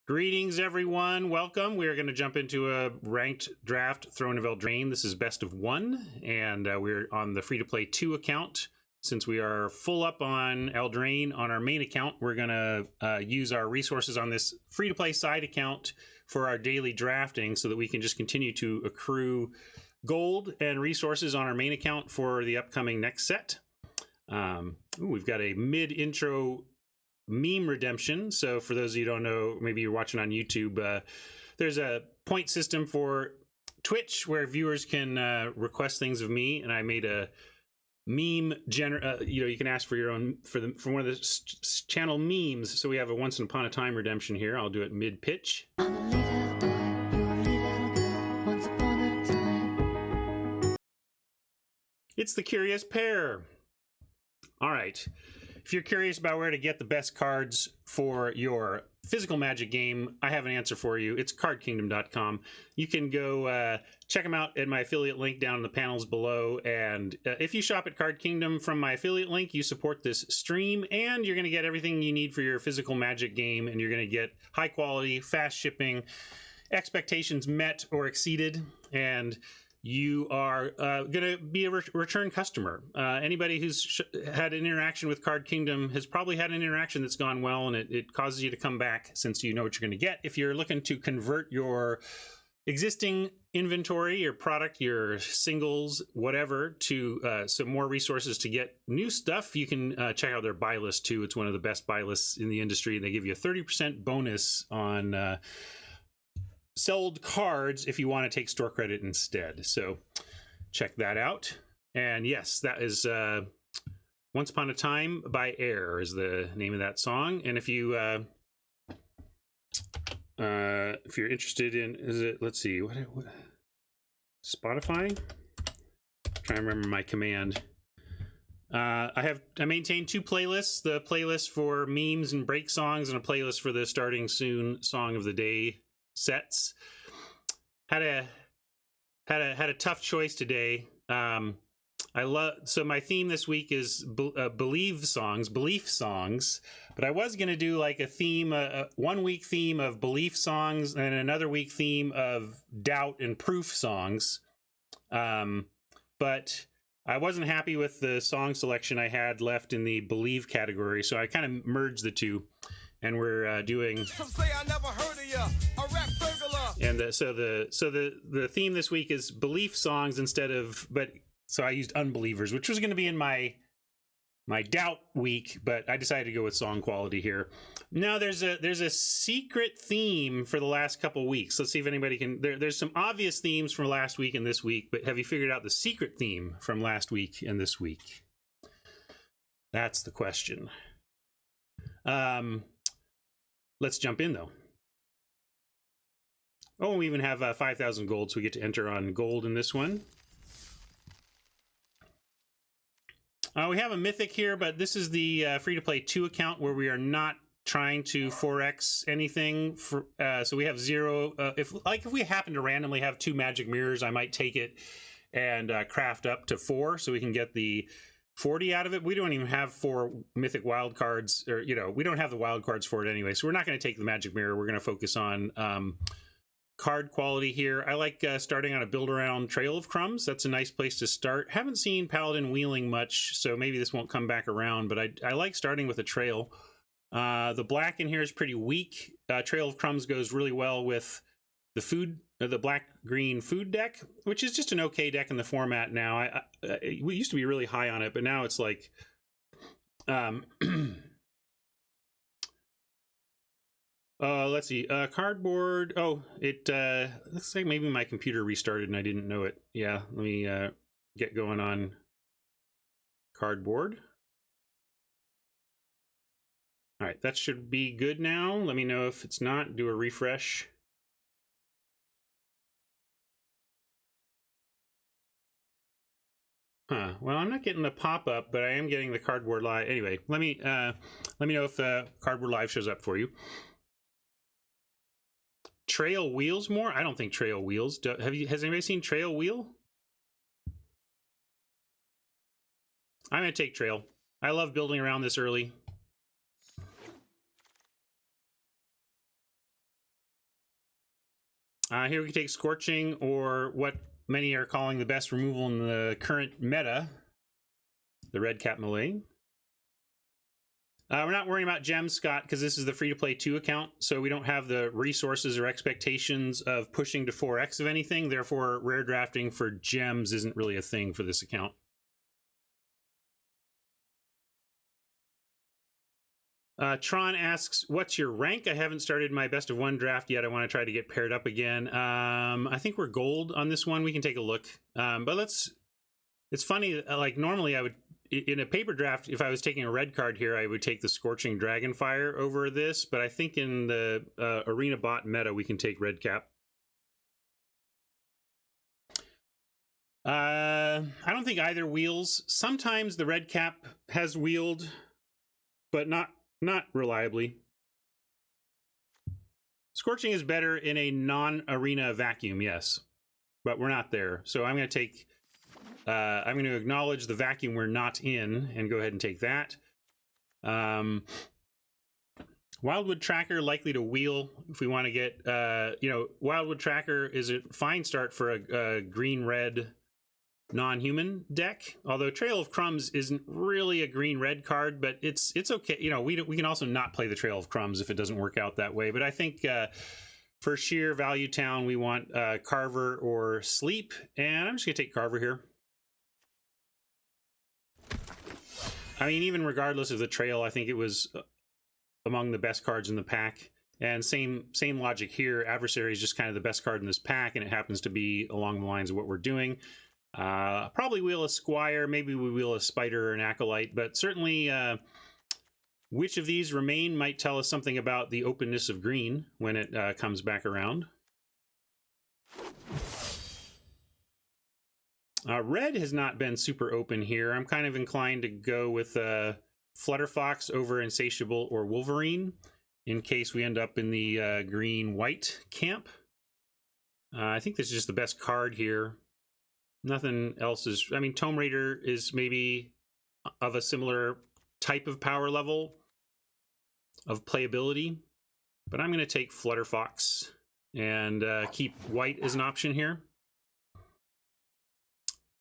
Greetings, everyone. Welcome. We are going to jump into a ranked draft, Throne of Eldraine. This is best of one, and we're on the free-to-play 2 account. Since we are full up on Eldraine on our main account, we're going to use our resources on this free-to-play side account for our daily drafting so that we can just continue to accrue gold and resources on our main account for the upcoming next set. We've got a mid-intro meme redemption. So for those of you who don't know, maybe you're watching on YouTube, there's a point system for Twitch where viewers can request things of me, and I made a meme you can ask for your own for one of the channel memes. So we have a once upon a time redemption here. I'll do it mid pitch. It's the Curious Pair. All right. If you're curious about where to get the best cards for your physical Magic game, I have an answer for you. It's cardkingdom.com. You can go check them out at my affiliate link down in the panels below. And if you shop at Card Kingdom from my affiliate link, you support this stream, and you're going to get everything you need for your physical Magic game, and you're going to get high quality, fast shipping, expectations met or exceeded, and you are going to be a return customer. Anybody who's had an interaction with Card Kingdom has probably had an interaction that's gone well, and it causes you to come back since you know what you're going to get. If you're looking to convert your existing inventory, your product, your singles, whatever, to some more resources to get new stuff, you can check out their buy list too. It's one of the best buy lists in the industry. They give you a 30% bonus on sold cards if you want to take store credit instead. So check that out. And yes, that is Once Upon a Time by Air is the name of that song. And if you if you're interested in, let's see, what Spotify? I'm trying to remember my command. I maintain 2 playlists: the playlist for memes and break songs, and a playlist for the starting soon song of the day sets. Had a tough choice today. So my theme this week is belief songs, but I was going to do like a theme, a 1 week theme of belief songs and another week theme of doubt and proof songs. But I wasn't happy with the song selection I had left in the believe category, so I kind of merged the two. And we're doing. Some say I never heard of ya, a rap burglar. And so the theme this week is belief songs instead of, so I used unbelievers, which was going to be in my doubt week, but I decided to go with song quality here. Now there's a secret theme for the last couple weeks. Let's see if anybody can. There's some obvious themes from last week and this week, but have you figured out the secret theme from last week and this week? That's the question. Let's jump in, though. Oh, we even have 5,000 gold, so we get to enter on gold in this one. We have a mythic here, but this is the free-to-play 2 account where we are not trying to 4x anything. So we have 0. If we happen to randomly have 2 magic mirrors, I might take it and craft up to 4 so we can get the 40 out of it. We don't even have 4 mythic wild cards, or we don't have the wild cards for it anyway, so we're not going to take the magic mirror. We're going to focus on card quality here. I like starting on a build around Trail of Crumbs. That's a nice place to start. Haven't seen Paladin wheeling much, so maybe this won't come back around, but I like starting with a trail. The black in here is pretty weak. Trail of Crumbs goes really well with the black-green food deck, which is just an okay deck in the format now. We used to be really high on it, but now it's like let's see, cardboard. Oh, it looks like maybe my computer restarted and I didn't know it. Yeah, let me get going on cardboard. All right, that should be good now. Let me know if it's not. Do a refresh. Well, I'm not getting the pop-up, but I am getting the cardboard live. Anyway, let me know if the cardboard live shows up for you. Trail Wheels more? I don't think Trail Wheels. Has anybody seen Trail Wheel? I'm gonna take Trail. I love building around this early. Here we can take Scorching, or what many are calling the best removal in the current meta, the Red Cap Melee. We're not worrying about gems, Scott, because this is the free-to-play 2 account, so we don't have the resources or expectations of pushing to 4x of anything. Therefore, rare drafting for gems isn't really a thing for this account. Tron asks, what's your rank? I haven't started my best of 1 draft yet. I want to try to get paired up again. I think we're gold on this one. We can take a look. But it's funny, like normally I would, in a paper draft, if I was taking a red card here, I would take the Scorching Dragonfire over this, but I think in the Arena Bot meta, we can take Red Cap. I don't think either wheels. Sometimes the Red Cap has wheeled, but not reliably. Scorching is better in a non-arena vacuum, yes, but we're not there. So I'm going to take... I'm going to acknowledge the vacuum we're not in and go ahead and take that. Wildwood Tracker likely to wheel if we want to get, Wildwood Tracker is a fine start for a green-red non-human deck. Although Trail of Crumbs isn't really a green-red card, but it's okay. We can also not play the Trail of Crumbs if it doesn't work out that way. But I think for sheer value town, we want Carver or Sleep, and I'm just going to take Carver here. I mean, even regardless of the trail, I think it was among the best cards in the pack. And same logic here. Adversary is just kind of the best card in this pack, and it happens to be along the lines of what we're doing. Probably wheel a Squire, maybe we wheel a Spider or an Acolyte, but certainly which of these remain might tell us something about the openness of green when it comes back around. Red has not been super open here. I'm kind of inclined to go with Flutterfox over Insatiable or Wolverine in case we end up in the green-white camp. I think this is just the best card here. Nothing else is... I mean, Tome Raider is maybe of a similar type of power level of playability, but I'm going to take Flutterfox and keep white as an option here.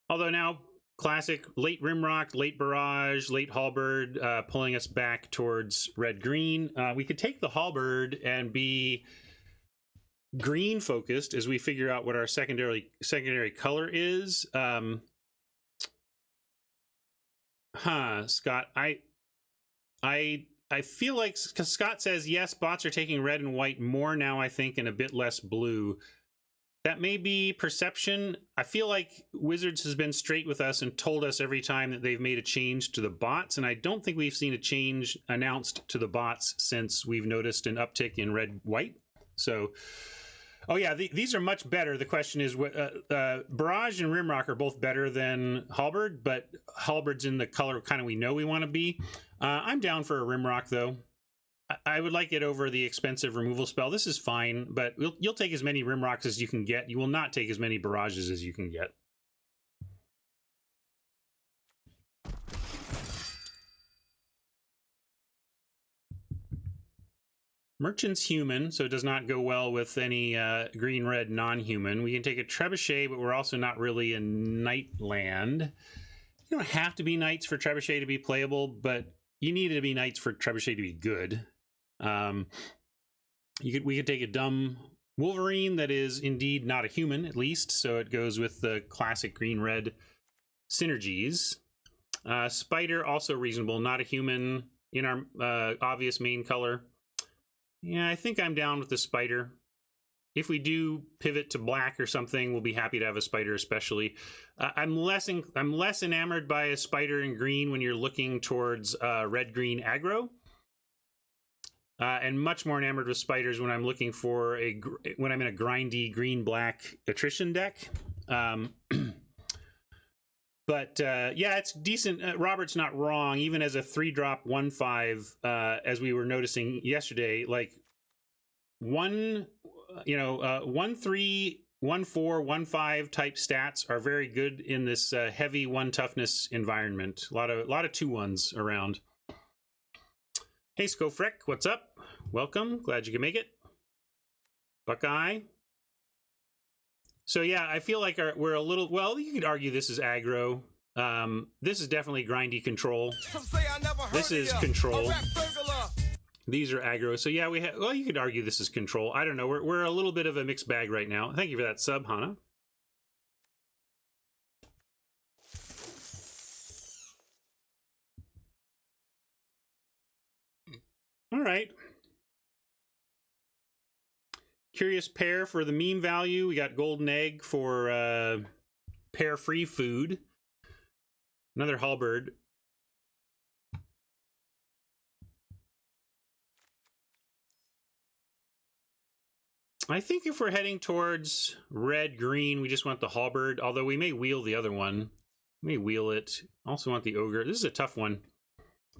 Although now, classic late Rimrock, late Barrage, late Halberd, pulling us back towards red-green. We could take the Halberd and be green-focused as we figure out what our secondary color is. Scott, I feel like, because Scott says, yes, bots are taking red and white more now, I think, and a bit less blue. That may be perception. I feel like Wizards has been straight with us and told us every time that they've made a change to the bots, and I don't think we've seen a change announced to the bots since we've noticed an uptick in red-white. So, oh yeah, these are much better. The question is, Barrage and Rimrock are both better than Halberd, but Halberd's in the color kind of we know we want to be. I'm down for a Rimrock, though. I would like it over the expensive removal spell. This is fine, but you'll take as many Rimrocks as you can get. You will not take as many Barrages as you can get. Merchant's human, so it does not go well with any green-red non-human. We can take a Trebuchet, but we're also not really a Knight land. You don't have to be Knights for Trebuchet to be playable, but you need to be Knights for Trebuchet to be good. We could take a dumb Wolverine that is indeed not a human, at least, so it goes with the classic green-red synergies. Spider, also reasonable, not a human in our obvious main color. Yeah, I think I'm down with the Spider. If we do pivot to black or something, we'll be happy to have a Spider especially. I'm less enamored by a Spider in green when you're looking towards red-green aggro. And much more enamored with Spiders when I'm looking for when I'm in a grindy green-black attrition deck. But yeah, it's decent. Robert's not wrong. Even as a 3-drop 1/5, as we were noticing yesterday, like 1-3, 1-4, 1-5 type stats are very good in this heavy 1 toughness environment. A lot of 2-1s around. Hey, Skofrek, what's up? Welcome. Glad you can make it. Buckeye. So yeah, I feel like we're a little, well, you could argue this is aggro. This is definitely grindy control. This is control. These are aggro. So yeah, well, you could argue this is control. I don't know. We're a little bit of a mixed bag right now. Thank you for that sub, Hana. All right. Curious pair for the meme value. We got golden egg for pair free food. Another halberd. I think if we're heading towards red-green, we just want the halberd, although we may wheel the other one. We may wheel it. Also want the ogre. This is a tough one.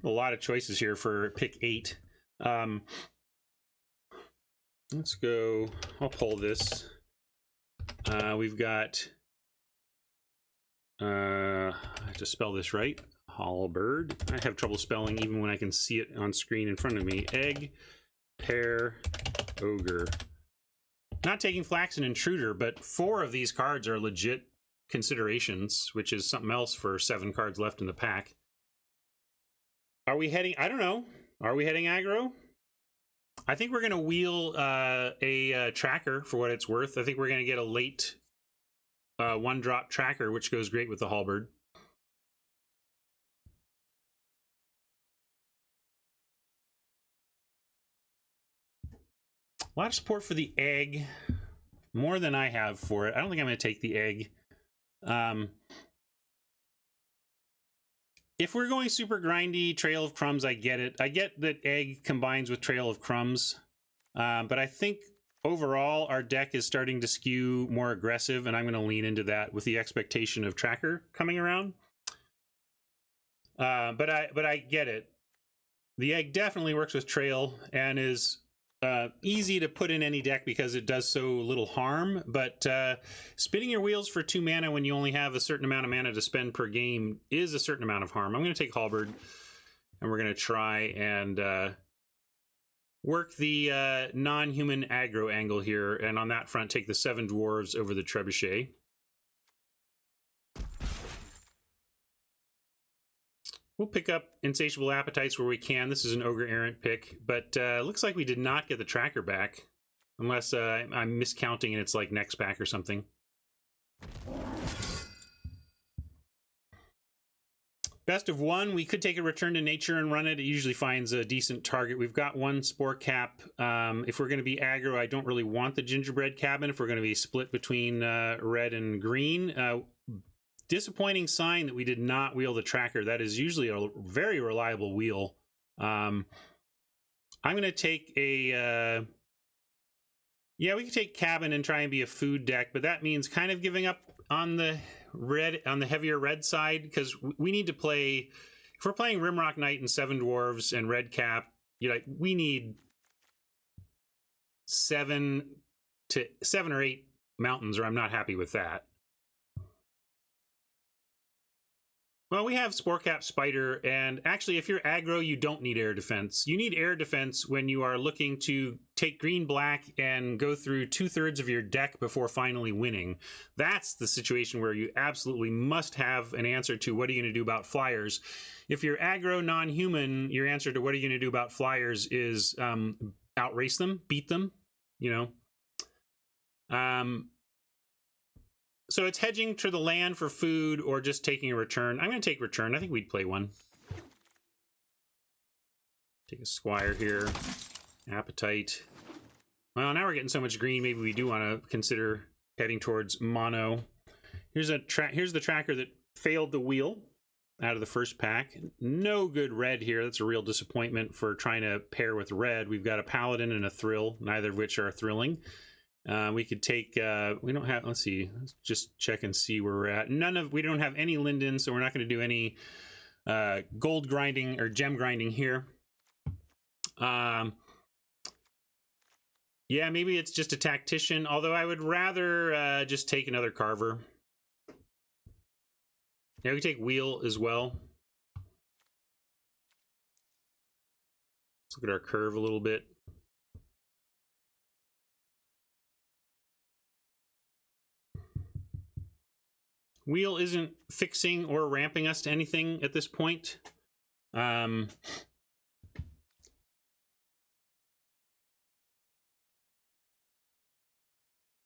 A lot of choices here for pick 8. Let's go. I'll pull this. We've got... I have to spell this right. Halberd. I have trouble spelling even when I can see it on screen in front of me. Egg, pear, ogre. Not taking Flax and Intruder, but 4 of these cards are legit considerations, which is something else for 7 cards left in the pack. Are we heading... I don't know. Are we heading aggro? I think we're going to wheel a tracker for what it's worth. I think we're going to get a late 1-drop tracker, which goes great with the halberd. A lot of support for the egg. More than I have for it. I don't think I'm going to take the egg. If we're going super grindy, Trail of Crumbs, I get it. I get that egg combines with Trail of Crumbs. But I think overall our deck is starting to skew more aggressive, and I'm going to lean into that with the expectation of tracker coming around. But I get it. The egg definitely works with Trail and is easy to put in any deck because it does so little harm, but spinning your wheels for 2 mana when you only have a certain amount of mana to spend per game is a certain amount of harm. I'm going to take halberd, and we're going to try and work the non-human aggro angle here, and on that front take the 7 dwarves over the trebuchet. We'll pick up Insatiable Appetites where we can. This is an Ogre Errant pick, but looks like we did not get the tracker back. Unless I'm miscounting and it's like next pack or something. Best of 1, we could take a Return to Nature and run it. It usually finds a decent target. We've got 1 Spore Cap. If we're going to be aggro, I don't really want the Gingerbread Cabin. If we're going to be split between red and green, disappointing sign that we did not wheel the tracker. That is usually a very reliable wheel. I'm going to take a... yeah, we can take Cabin and try and be a food deck, but that means kind of giving up on the red, on the heavier red side, because we need to play... If we're playing Rimrock Knight and 7 Dwarves and Red Cap, we need 7 or 8 mountains, or I'm not happy with that. Well, we have Spore Cap Spider, and actually, if you're aggro, you don't need air defense. You need air defense when you are looking to take green-black and go through 2/3 of your deck before finally winning. That's the situation where you absolutely must have an answer to what are you going to do about flyers. If you're aggro non-human, your answer to what are you going to do about flyers is outrace them, beat them, So it's hedging to the land for food or just taking a return. I'm going to take return. I think we'd play 1. Take a Squire here. Appetite. Well, now we're getting so much green, maybe we do want to consider heading towards mono. Here's the tracker that failed the wheel out of the first pack. No good red here. That's a real disappointment for trying to pair with red. We've got a Paladin and a Thrill, neither of which are thrilling. We could take, we don't have, let's see, let's just check and see where we're at. We don't have any Linden, so we're not going to do any gold grinding or gem grinding here. Yeah, maybe it's just a Tactician, although I would rather just take another Carver. Yeah, we take Wheel as well. Let's look at our curve a little bit. Wheel isn't fixing or ramping us to anything at this point.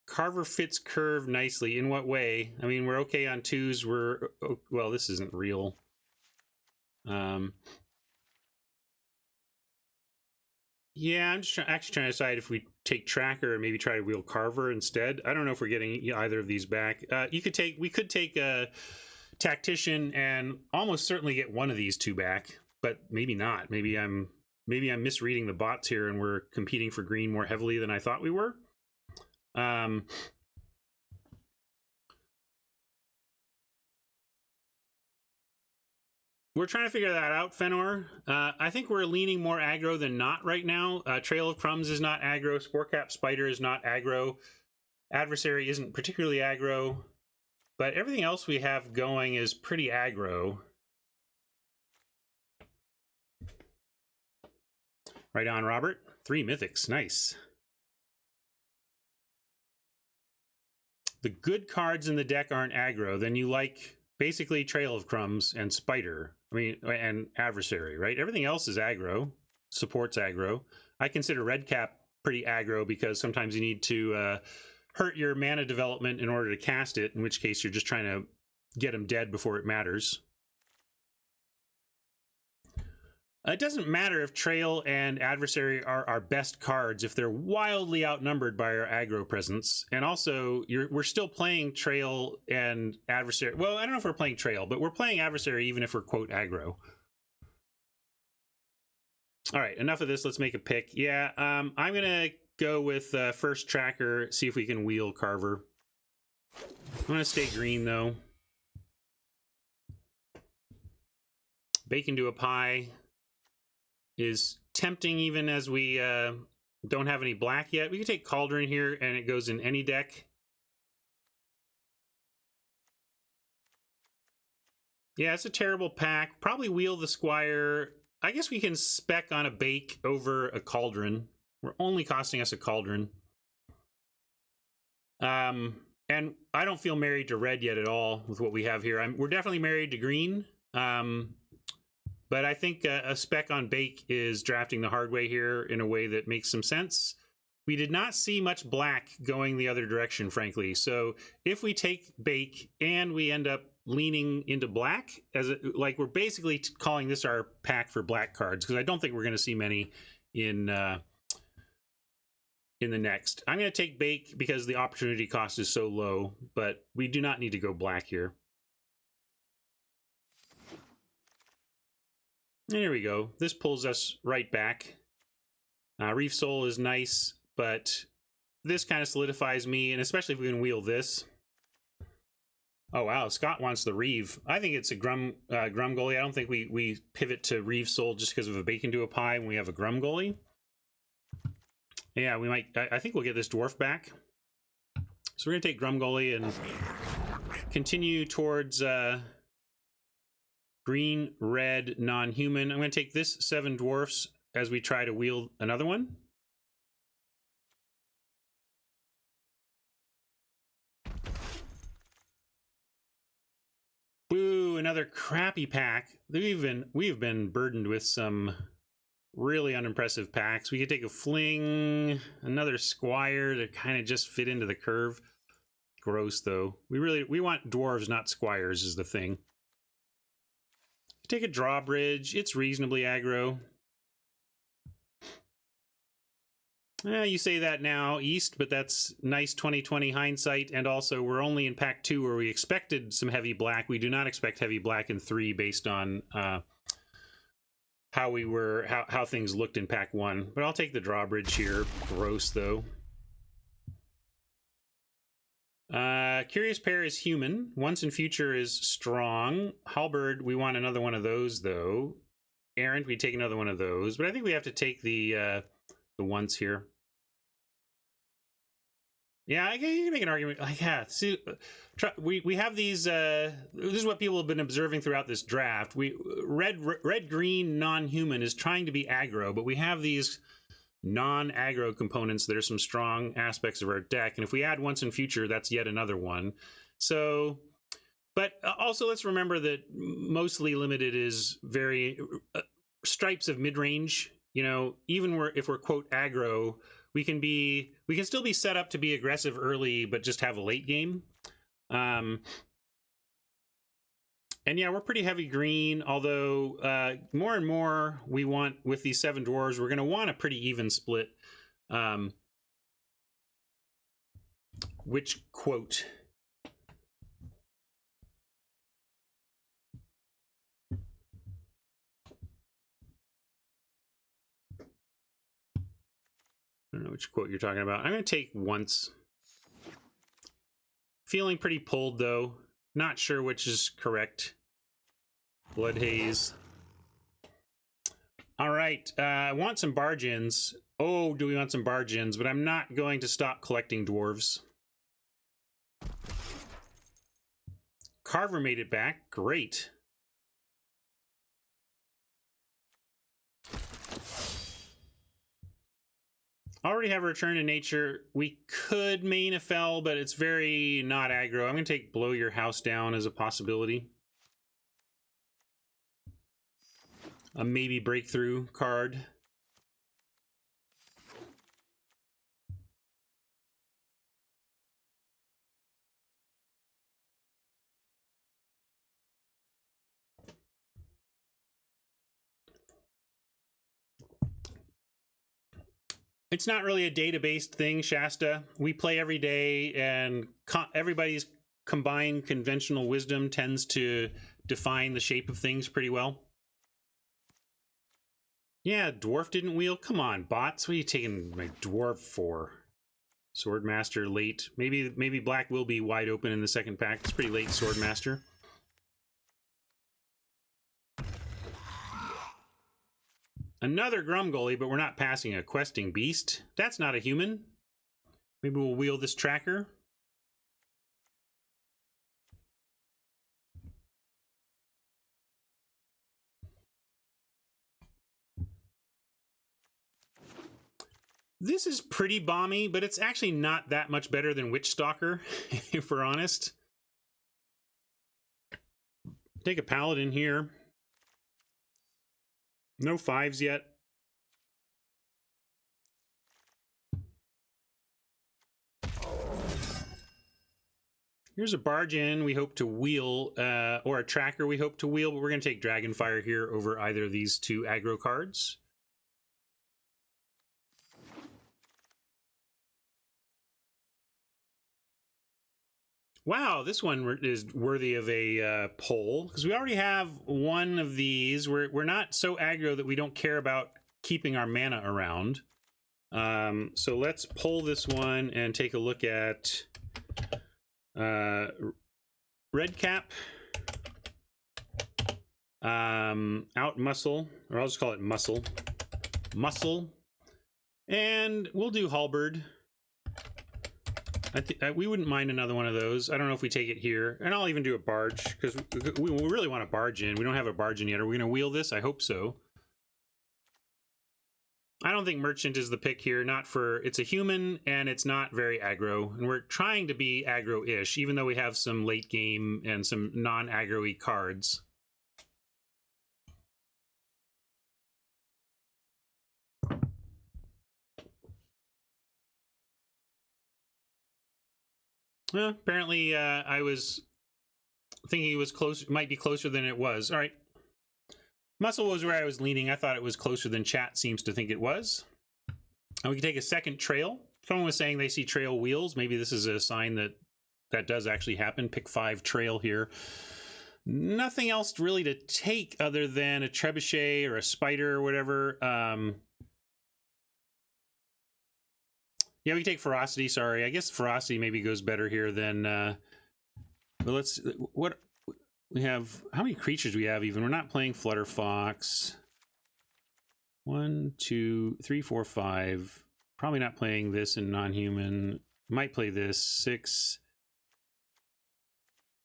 Carver fits curve nicely. In what way? I mean, we're okay on 2s. Well, this isn't real. Yeah, I'm just actually trying to decide if we take Tracker or maybe try to wheel Carver instead. I don't know if we're getting either of these back. We could take a Tactician and almost certainly get one of these 2 back, but maybe not. Maybe I'm misreading the bots here and we're competing for green more heavily than I thought we were. We're trying to figure that out, Fenor. I think we're leaning more aggro than not right now. Trail of Crumbs is not aggro. Sporecap Spider is not aggro. Adversary isn't particularly aggro. But everything else we have going is pretty aggro. Right on, Robert. 3 mythics. Nice. The good cards in the deck aren't aggro. Then you like basically Trail of Crumbs and Spider. I mean, and Adversary, right? Everything else is aggro. Supports aggro. I consider Redcap pretty aggro because sometimes you need to hurt your mana development in order to cast it, in which case you're just trying to get them dead before it matters. It doesn't matter if Trail and Adversary are our best cards if they're wildly outnumbered by our aggro presence. And also, we're still playing Trail and Adversary. Well, I don't know if we're playing Trail, but we're playing Adversary even if we're, quote, aggro. All right, enough of this. Let's make a pick. Yeah, I'm going to go with first Tracker, see if we can wheel Carver. I'm going to stay green, though. Bake into a pie is tempting even as we don't have any black yet. We can take Cauldron here and it goes in any deck. Yeah, it's a terrible pack. Probably wheel the Squire. I guess we can spec on a Bake over a Cauldron. We're only costing us a Cauldron. And I don't feel married to red yet at all with what we have here. We're definitely married to green. But I think a spec on Bake is drafting the hard way here in a way that makes some sense. We did not see much black going the other direction, frankly. So if we take Bake and we end up leaning into black, like we're basically calling this our pack for black cards, because I don't think we're going to see many in the next. I'm going to take Bake because the opportunity cost is so low, but we do not need to go black here. There we go. This pulls us right back. Reef Soul is nice, but this kind of solidifies me, and especially if we can wheel this. Oh, wow. Scott wants the Reeve. I think it's a Grum goalie. I don't think we pivot to Reeve Soul just because of a Bake into a Pie when we have a Grum goalie. Yeah, we might. I think we'll get this Dwarf back. So we're going to take Grum goalie and continue towards green, red, non-human. I'm going to take this 7 dwarfs as we try to wheel another one. Boo, another crappy pack. We've been burdened with some really unimpressive packs. We could take a Fling, another Squire to kind of just fit into the curve. Gross, though. We want dwarves, not squires, is the thing. Take a Drawbridge. It's reasonably aggro. You say that now, East, but that's nice 2020 hindsight. And also, we're only in pack 2 where we expected some heavy black. We do not expect heavy black in 3 based on how things looked in pack 1. But I'll take the Drawbridge here. Gross, though. Curious Pair is human. Once in Future is strong. Halberd, we want another one of those, though. Errant, we take another one of those. But I think we have to take the once here. Yeah, you can make an argument. Like, yeah, see, we have these. This is what people have been observing throughout this draft. Red green non-human is trying to be aggro, but we have these non-aggro components that are some strong aspects of our deck, and if we add once in Future, that's yet another one. So, But also let's remember that mostly limited is very stripes of mid-range. You know, even if we're quote aggro, we can still be set up to be aggressive early, but just have a late game. And yeah, we're pretty heavy green, although more and more we want, with these 7 dwarves, we're going to want a pretty even split. Which quote? I don't know which quote you're talking about. I'm going to take once. Feeling pretty pulled, though. Not sure which is correct. Blood Haze. All right. I want some bargains. Oh, do we want some bargains? But I'm not going to stop collecting dwarves. Carver made it back. Great. Already have a Return to Nature. We could main a Fel, but it's very not aggro. I'm going to take Blow Your House Down as a possibility. A maybe breakthrough card. It's not really a data-based thing, Shasta. We play every day, and everybody's combined conventional wisdom tends to define the shape of things pretty well. Yeah, dwarf didn't wheel. Come on, bots. What are you taking my dwarf for? Swordmaster late. Maybe black will be wide open in the second pack. It's pretty late, Swordmaster. Another Grumgully, but we're not passing a questing beast. That's not a human. Maybe we'll wheel this tracker. This is pretty bomby, but it's actually not that much better than Witchstalker, if we're honest. Take a Paladin here. No 5s yet. Here's a barge in we hope to wheel, or a tracker we hope to wheel, but we're going to take Dragonfire here over either of these 2 aggro cards. Wow, this one is worthy of a poll, because we already have one of these. We're not so aggro that we don't care about keeping our mana around. So let's pull this one and take a look at Red Cap, Out Muscle, or I'll just call it Muscle, and we'll do Halberd. I think we wouldn't mind another one of those. I don't know if we take it here, and I'll even do a barge, because we really want a barge in. We don't have a barge in yet. Are we going to wheel this? I hope so. I don't think Merchant is the pick here. Not for, it's a human, and it's not very aggro, and we're trying to be aggro-ish, even though we have some late game and some non-aggro-y cards. Well, apparently I was thinking it was close, might be closer than it was. All right. Muscle was where I was leaning. I thought it was closer than chat seems to think it was. And we can take a second trail. Someone was saying they see trail wheels. Maybe this is a sign that that does actually happen. Pick 5 trail here. Nothing else really to take other than a trebuchet or a spider or whatever. Yeah, we can take ferocity. Sorry, I guess ferocity maybe goes better here than. But let's. What we have? How many creatures we have? Even we're not playing Flutterfox. 1, 2, 3, 4, 5. Probably not playing this in non-human. Might play this. 6,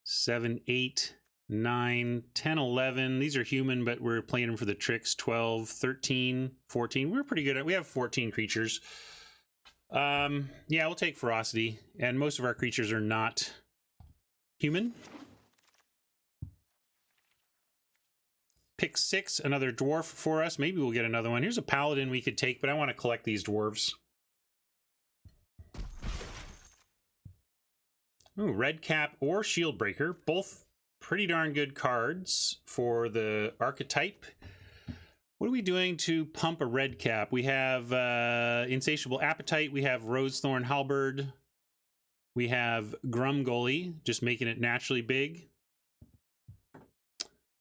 7, 8, 9, 10, 11. These are human, but we're playing them for the tricks. 12, 13, 14. We're pretty good at. We have 14 creatures. Yeah, we'll take ferocity, and most of our creatures are not human. pick 6, another dwarf for us. Maybe we'll get another one. Here's a paladin we could take, but I want to collect these dwarves. Ooh, red cap or shield breaker, both pretty darn good cards for the archetype. What are we doing to pump a red cap? We have Insatiable Appetite, we have Rosethorn Halberd, we have Grumgully, just making it naturally big.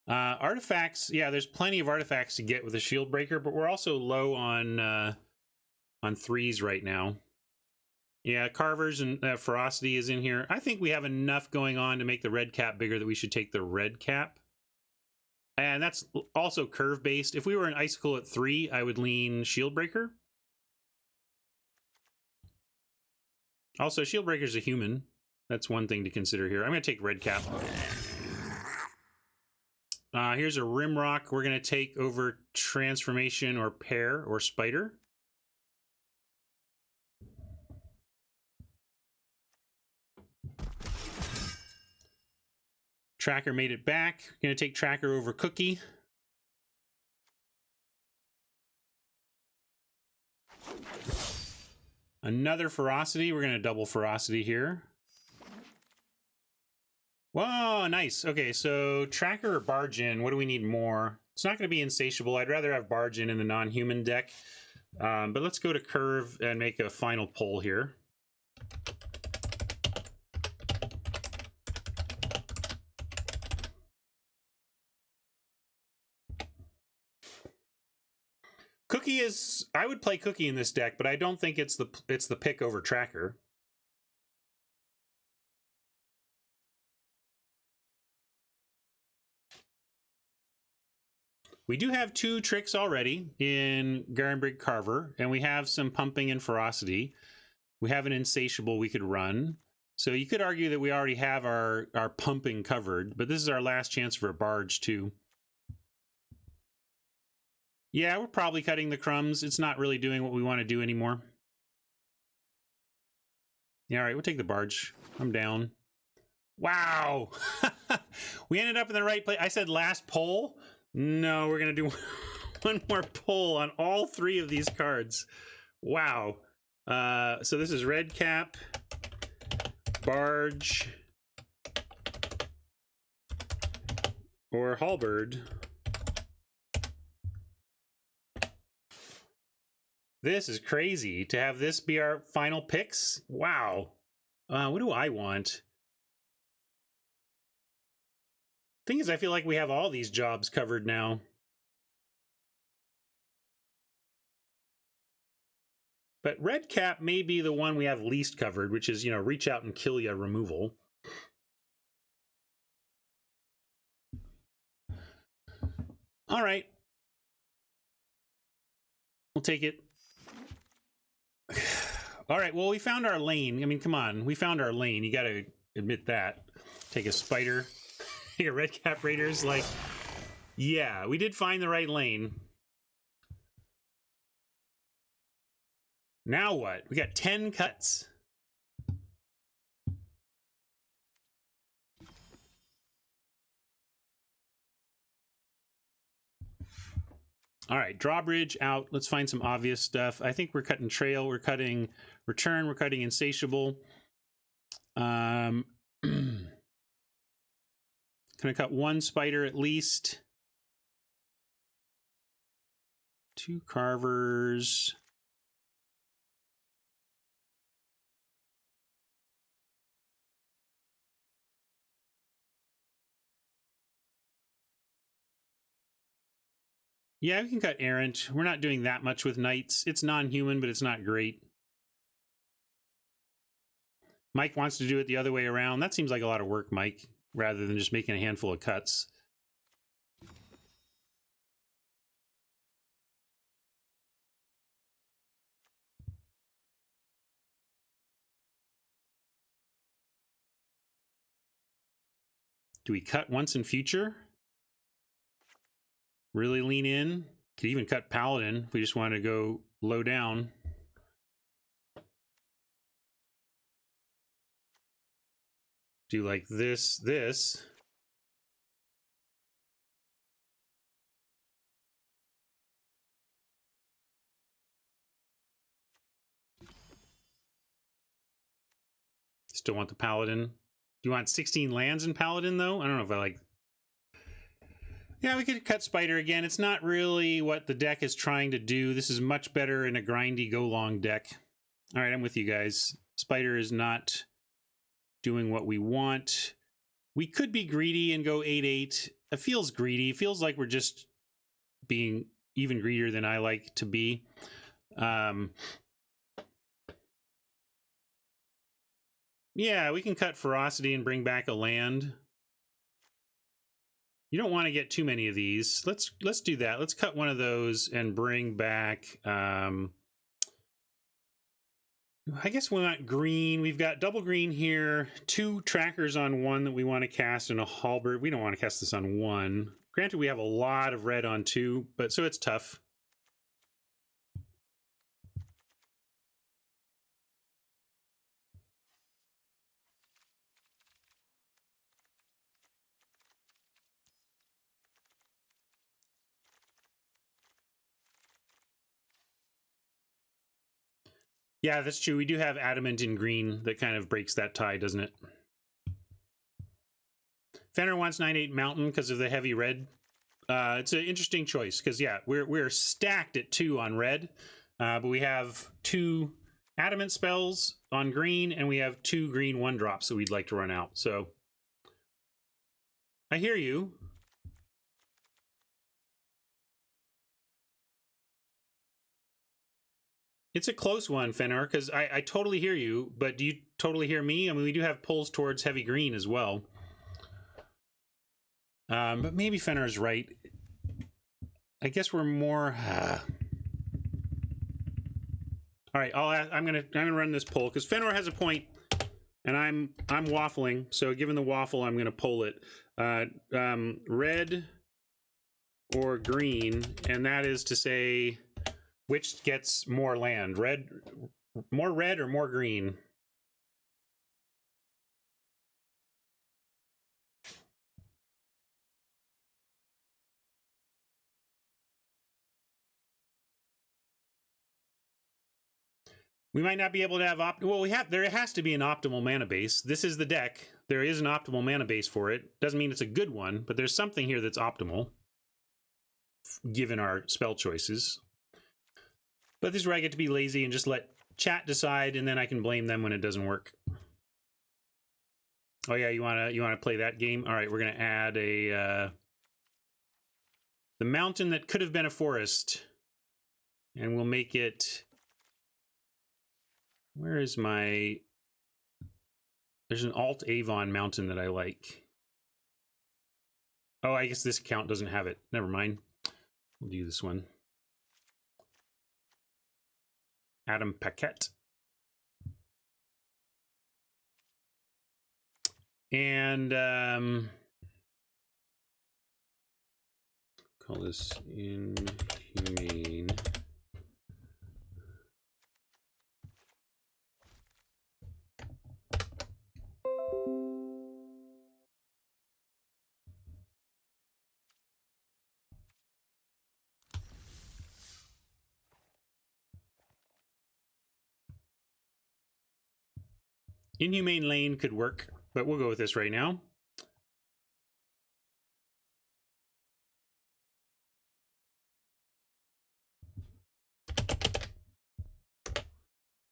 Artifacts, yeah, there's plenty of artifacts to get with a shield breaker, but we're also low on 3s right now. Yeah, Carvers and Ferocity is in here. I think we have enough going on to make the red cap bigger that we should take the red cap. And that's also curve-based. If we were an Icicle at 3, I would lean Shield Breaker. Also, Shield Breaker's a human. That's one thing to consider here. I'm going to take red cap. Here's a Rimrock. We're going to take over Transformation or Pair or Spider. Tracker made it back. Going to take Tracker over Cookie. Another Ferocity. We're going to double Ferocity here. Whoa, nice. Okay, so Tracker or Barge in. What do we need more? It's not going to be Insatiable. I'd rather have Barge in the non-human deck. But let's go to Curve and make a final pull here. Cookie is, I would play Cookie in this deck, but I don't think it's the pick over Tracker. We do have 2 tricks already in Garenbrig Carver, and we have some pumping and ferocity. We have an Insatiable we could run. So you could argue that we already have our pumping covered, but this is our last chance for a barge too. Yeah, we're probably cutting the crumbs. It's not really doing what we want to do anymore. Yeah, all right, we'll take the barge. I'm down. Wow! We ended up in the right place. I said last pull. No, we're going to do one more pull on all 3 of these cards. Wow. So this is red cap, barge, or halberd. This is crazy to have this be our final picks. Wow. What do I want? Thing is, I feel like we have all these jobs covered now. But red cap may be the one we have least covered, which is, you know, reach out and kill ya removal. All right. We'll take it. All right, well, we found our lane. I mean, come on. We found our lane. You got to admit that. Take a spider. Take a red cap raiders. Like, yeah, we did find the right lane. Now what? We got 10 cuts. All right, drawbridge out. Let's find some obvious stuff. I think we're cutting trail. We're cutting return. We're cutting insatiable. Gonna cut 1 spider at least. 2 carvers. Yeah, we can cut errant. We're not doing that much with knights. It's non-human, but it's not great. Mike wants to do it the other way around. That seems like a lot of work, Mike, rather than just making a handful of cuts. Do we cut once in future? Really lean in? Could even cut paladin if we just want to go low down. Do like this. Still want the Paladin. Do you want 16 lands in Paladin, though? I don't know if I like... Yeah, we could cut Spider again. It's not really what the deck is trying to do. This is much better in a grindy go-long deck. All right, I'm with you guys. Spider is not doing what we want. We could be greedy and go 8/8. It feels greedy. It feels like we're just being even greedier than I like to be. Yeah, we can cut Ferocity and bring back a land. You don't want to get too many of these. Let's do that. Let's cut one of those and bring back... I guess we want green. We've got double green here. 2 trackers on one that we want to cast, and a halberd. We don't want to cast this on one. Granted, we have a lot of red on 2, but so it's tough. Yeah, that's true. We do have adamant in green that kind of breaks that tie, doesn't it? Fenner wants 9/8 mountain because of the heavy red. It's an interesting choice because, yeah, we're stacked at 2 on red, but we have 2 adamant spells on green, and we have 2 green 1-drops that we'd like to run out. So I hear you. It's a close one, Fenner, because I totally hear you, but do you totally hear me? I mean, we do have pulls towards heavy green as well. But maybe Fenner's right. I guess we're more... All right, I'm gonna run this poll because Fenner has a point, and I'm waffling. So given the waffle, I'm gonna poll it. Red or green, and that is to say, which gets more land? More red or more green? We might not be able to have there has to be an optimal mana base. This is the deck. There is an optimal mana base for it. Doesn't mean it's a good one, but there's something here that's optimal given our spell choices. But this is where I get to be lazy and just let chat decide, and then I can blame them when it doesn't work. Oh yeah, you wanna play that game? All right, we're gonna add a the mountain that could have been a forest, and we'll make it. Where is my... There's an Alt Avon mountain that I like. Oh, I guess this account doesn't have it. Never mind. We'll do this one. Adam Paquette. And call this Inhumane. Inhumane Lane could work, but we'll go with this right now.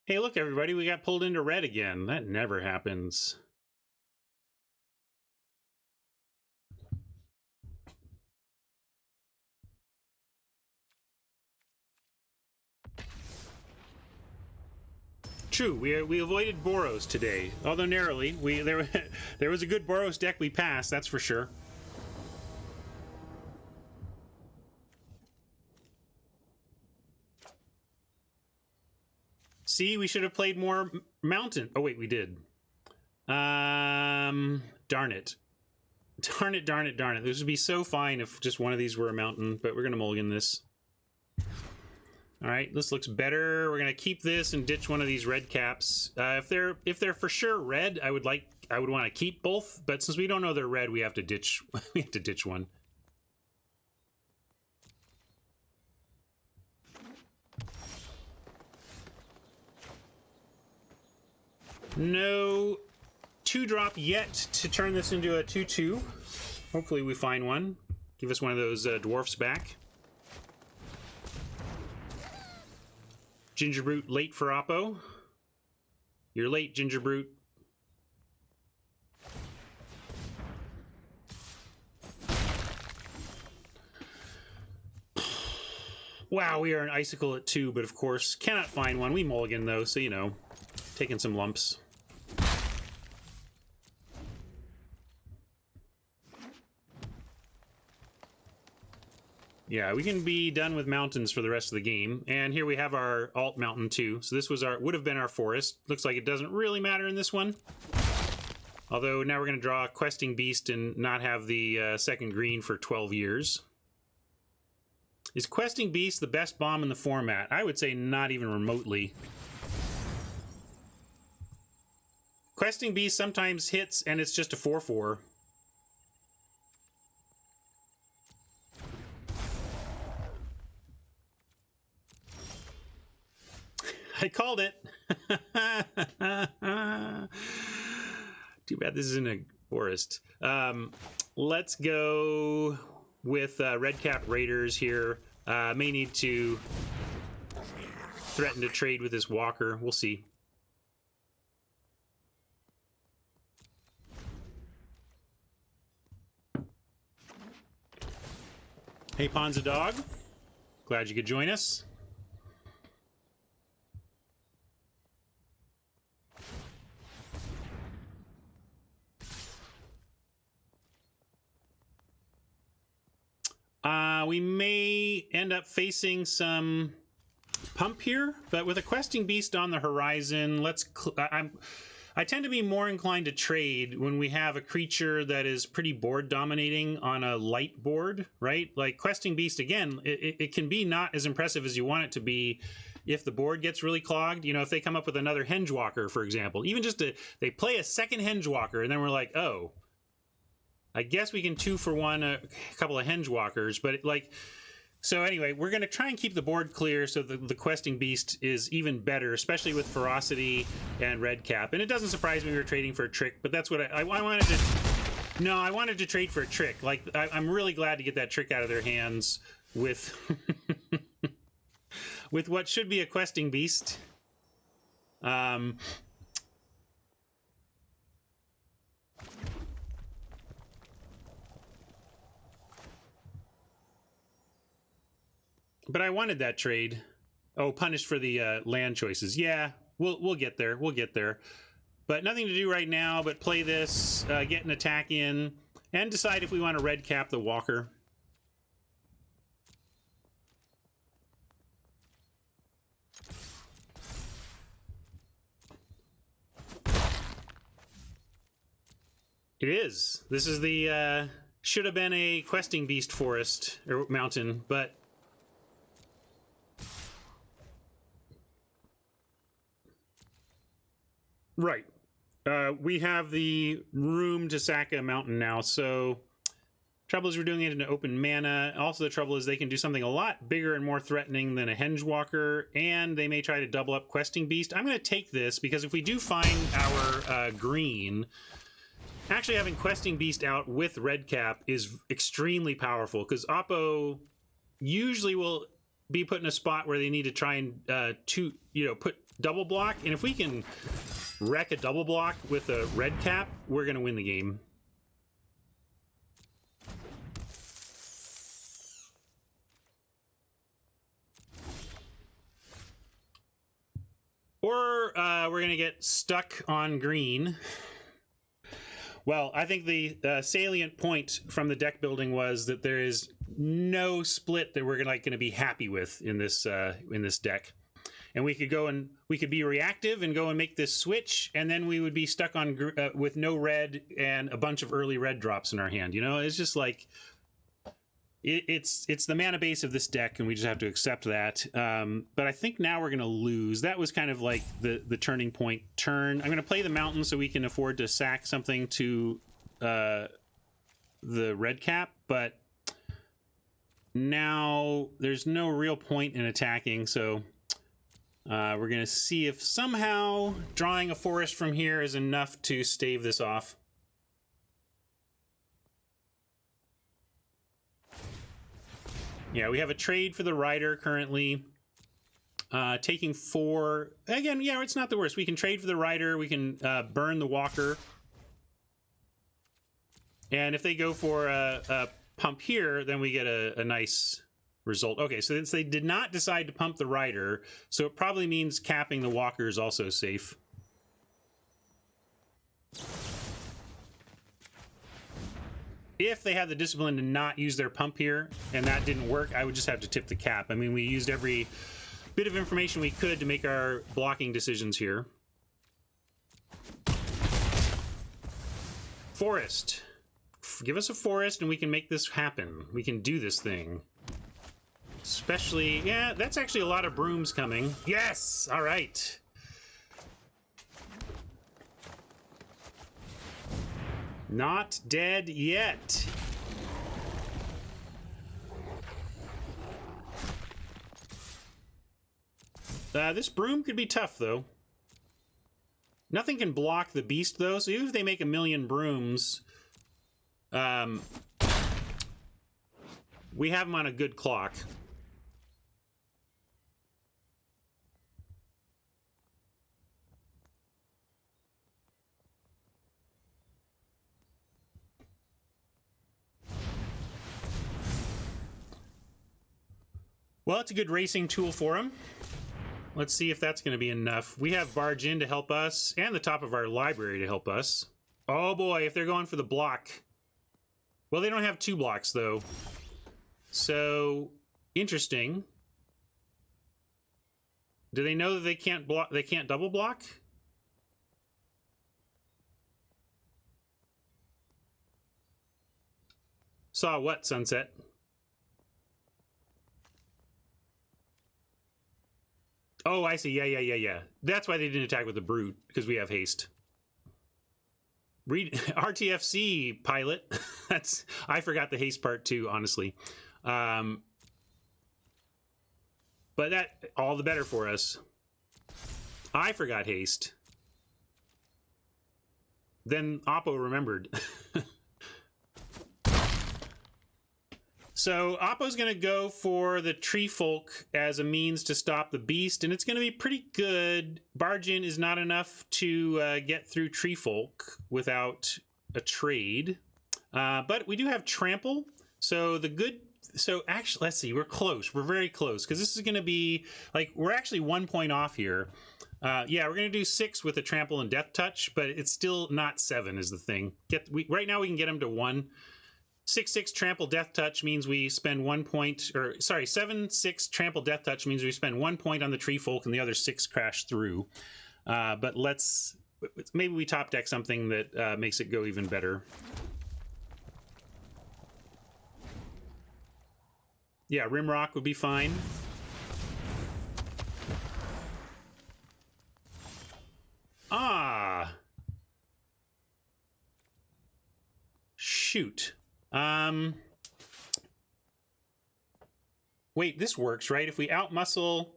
Hey, look, everybody, we got pulled into red again. That never happens. True, we avoided Boros today, although narrowly. There was a good Boros deck we passed, that's for sure. See, we should have played more Mountain. Oh wait, we did. Darn it. Darn it, darn it, darn it. This would be so fine if just one of these were a Mountain, but we're gonna mulligan this. All right, this looks better. We're gonna keep this and ditch one of these red caps. If they're for sure red, I would want to keep both. But since we don't know they're red, we have to ditch. We have to ditch one. No, 2-drop yet to turn this into a 2/2. Hopefully we find one. Give us one of those dwarfs back. Gingerbrute late for Oppo. You're late, Gingerbrute. Wow, we are an Icicle at 2, but of course cannot find one. We mulligan though, so you know, taking some lumps. Yeah, we can be done with mountains for the rest of the game. And here we have our alt mountain too. So this was would have been our forest. Looks like it doesn't really matter in this one. Although now we're going to draw a questing beast and not have the second green for 12 years. Is questing beast the best bomb in the format? I would say not even remotely. Questing beast sometimes hits and it's just a 4/4. I called it. Too bad this isn't a forest. Let's go with Redcap Raiders here. May need to threaten to trade with this walker. We'll see. Hey, Ponza Dog. Glad you could join us. We may end up facing some pump here, but with a questing beast on the horizon, I tend to be more inclined to trade when we have a creature that is pretty board dominating on a light board, right? Like questing beast, again, it can be not as impressive as you want it to be if the board gets really clogged. You know, if they come up with another Hengewalker, for example, even just they play a second Hengewalker, and then we're like, oh, I guess we can 2-for-1 a couple of Hengewalkers, but so anyway, we're going to try and keep the board clear so the questing beast is even better, especially with ferocity and redcap. And it doesn't surprise me we were trading for a trick, but that's what I wanted to. No, I wanted to trade for a trick. Like I'm really glad to get that trick out of their hands with with what should be a questing beast. But I wanted that trade. Oh, punished for the land choices. Yeah, we'll get there. We'll get there. But nothing to do right now but play this, get an attack in, and decide if we want to red cap the walker. It is. This is the should have been a questing beast forest or mountain, but right. We have the room to sack a mountain now, so trouble is we're doing it in open mana. Also, the trouble is they can do something a lot bigger and more threatening than a Hengewalker, and they may try to double up questing beast. I'm going to take this because if we do find our green, actually having questing beast out with redcap is extremely powerful because Oppo usually will be put in a spot where they need to try and put double block, and if we can wreck a double block with a red cap, we're going to win the game. Or we're going to get stuck on green. Well, I think the salient point from the deck building was that there is no split that we're going to be happy with in this deck. And we could go and we could be reactive and go and make this switch, and then we would be stuck on with no red and a bunch of early red drops in our hand. You know, it's just like it's the mana base of this deck, and we just have to accept that. But I think now we're going to lose. That was kind of like the turning point turn. I'm going to play the mountain so we can afford to sack something to the red cap, but now there's no real point in attacking, so We're going to see if somehow drawing a forest from here is enough to stave this off. Yeah, we have a trade for the rider currently. Taking 4. Again, yeah, it's not the worst. We can trade for the rider. We can burn the walker. And if they go for a pump here, then we get a nice result. Okay, so since they did not decide to pump the rider, so it probably means capping the walker is also safe. If they had the discipline to not use their pump here, and that didn't work, I would just have to tip the cap. I mean, we used every bit of information we could to make our blocking decisions here. Forest. Give us a forest and we can make this happen. We can do this thing. Especially, yeah, that's actually a lot of brooms coming. Yes! All right. Not dead yet. This broom could be tough, though. Nothing can block the beast, though, so even if they make a million brooms, we have them on a good clock. Well, it's a good racing tool for him. Let's see if that's going to be enough. We have Barge In to help us, and the top of our library to help us. Oh boy, if they're going for the block. Well, they don't have 2 blocks, though. So, interesting. Do they know that they can't block? They can't double block? Saw what, Sunset? Oh, I see. Yeah. That's why they didn't attack with the Brute, because we have haste. Read RTFC, pilot. I forgot the haste part too, honestly. But that, all the better for us. I forgot haste. Then Oppo remembered. So Oppo's going to go for the Tree Folk as a means to stop the beast, and it's going to be pretty good. Barge In is not enough to get through Tree Folk without a trade. But we do have Trample. So the good... So actually, let's see. We're close. We're very close, because this is going to be... Like, we're actually 1 point off here. Yeah, we're going to do 6 with the Trample and Death Touch, but it's still not 7 is the thing. Right now we can get him to 1. 6/6 Trample Death Touch means we spend 1 point, or sorry, 7/6 Trample Death Touch means we spend 1 point on the Tree Folk and the other 6 crash through. But maybe we top deck something that makes it go even better. Yeah, Rimrock would be fine. Ah! Shoot. Wait, this works, right? If we outmuscle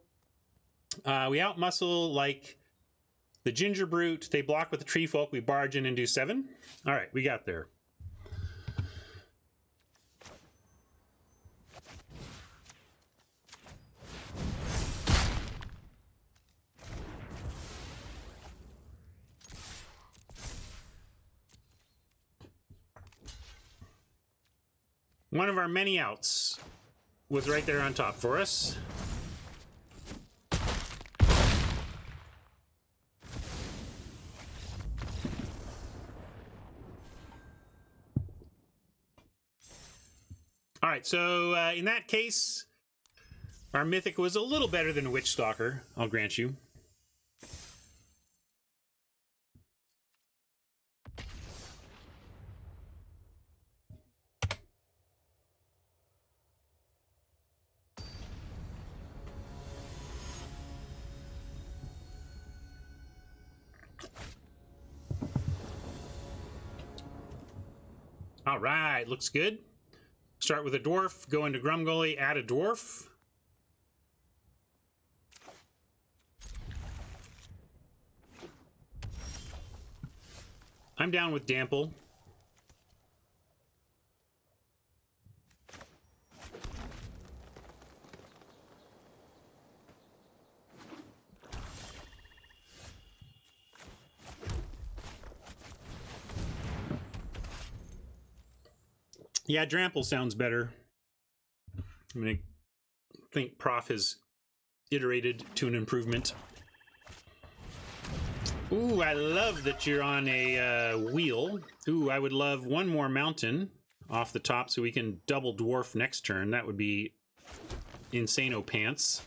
like the Ginger Brute, they block with the Tree Folk, we barge in and do 7. All right, we got there. One of our many outs was right there on top for us. All right, so in that case, our Mythic was a little better than Witch Stalker, I'll grant you. All right, looks good. Start with a dwarf, go into Grumgully, add a dwarf. I'm down with Dample. Yeah, Drample sounds better. I mean, I think Prof has iterated to an improvement. Ooh, I love that you're on a wheel. Ooh, I would love one more mountain off the top so we can double dwarf next turn. That would be insano pants.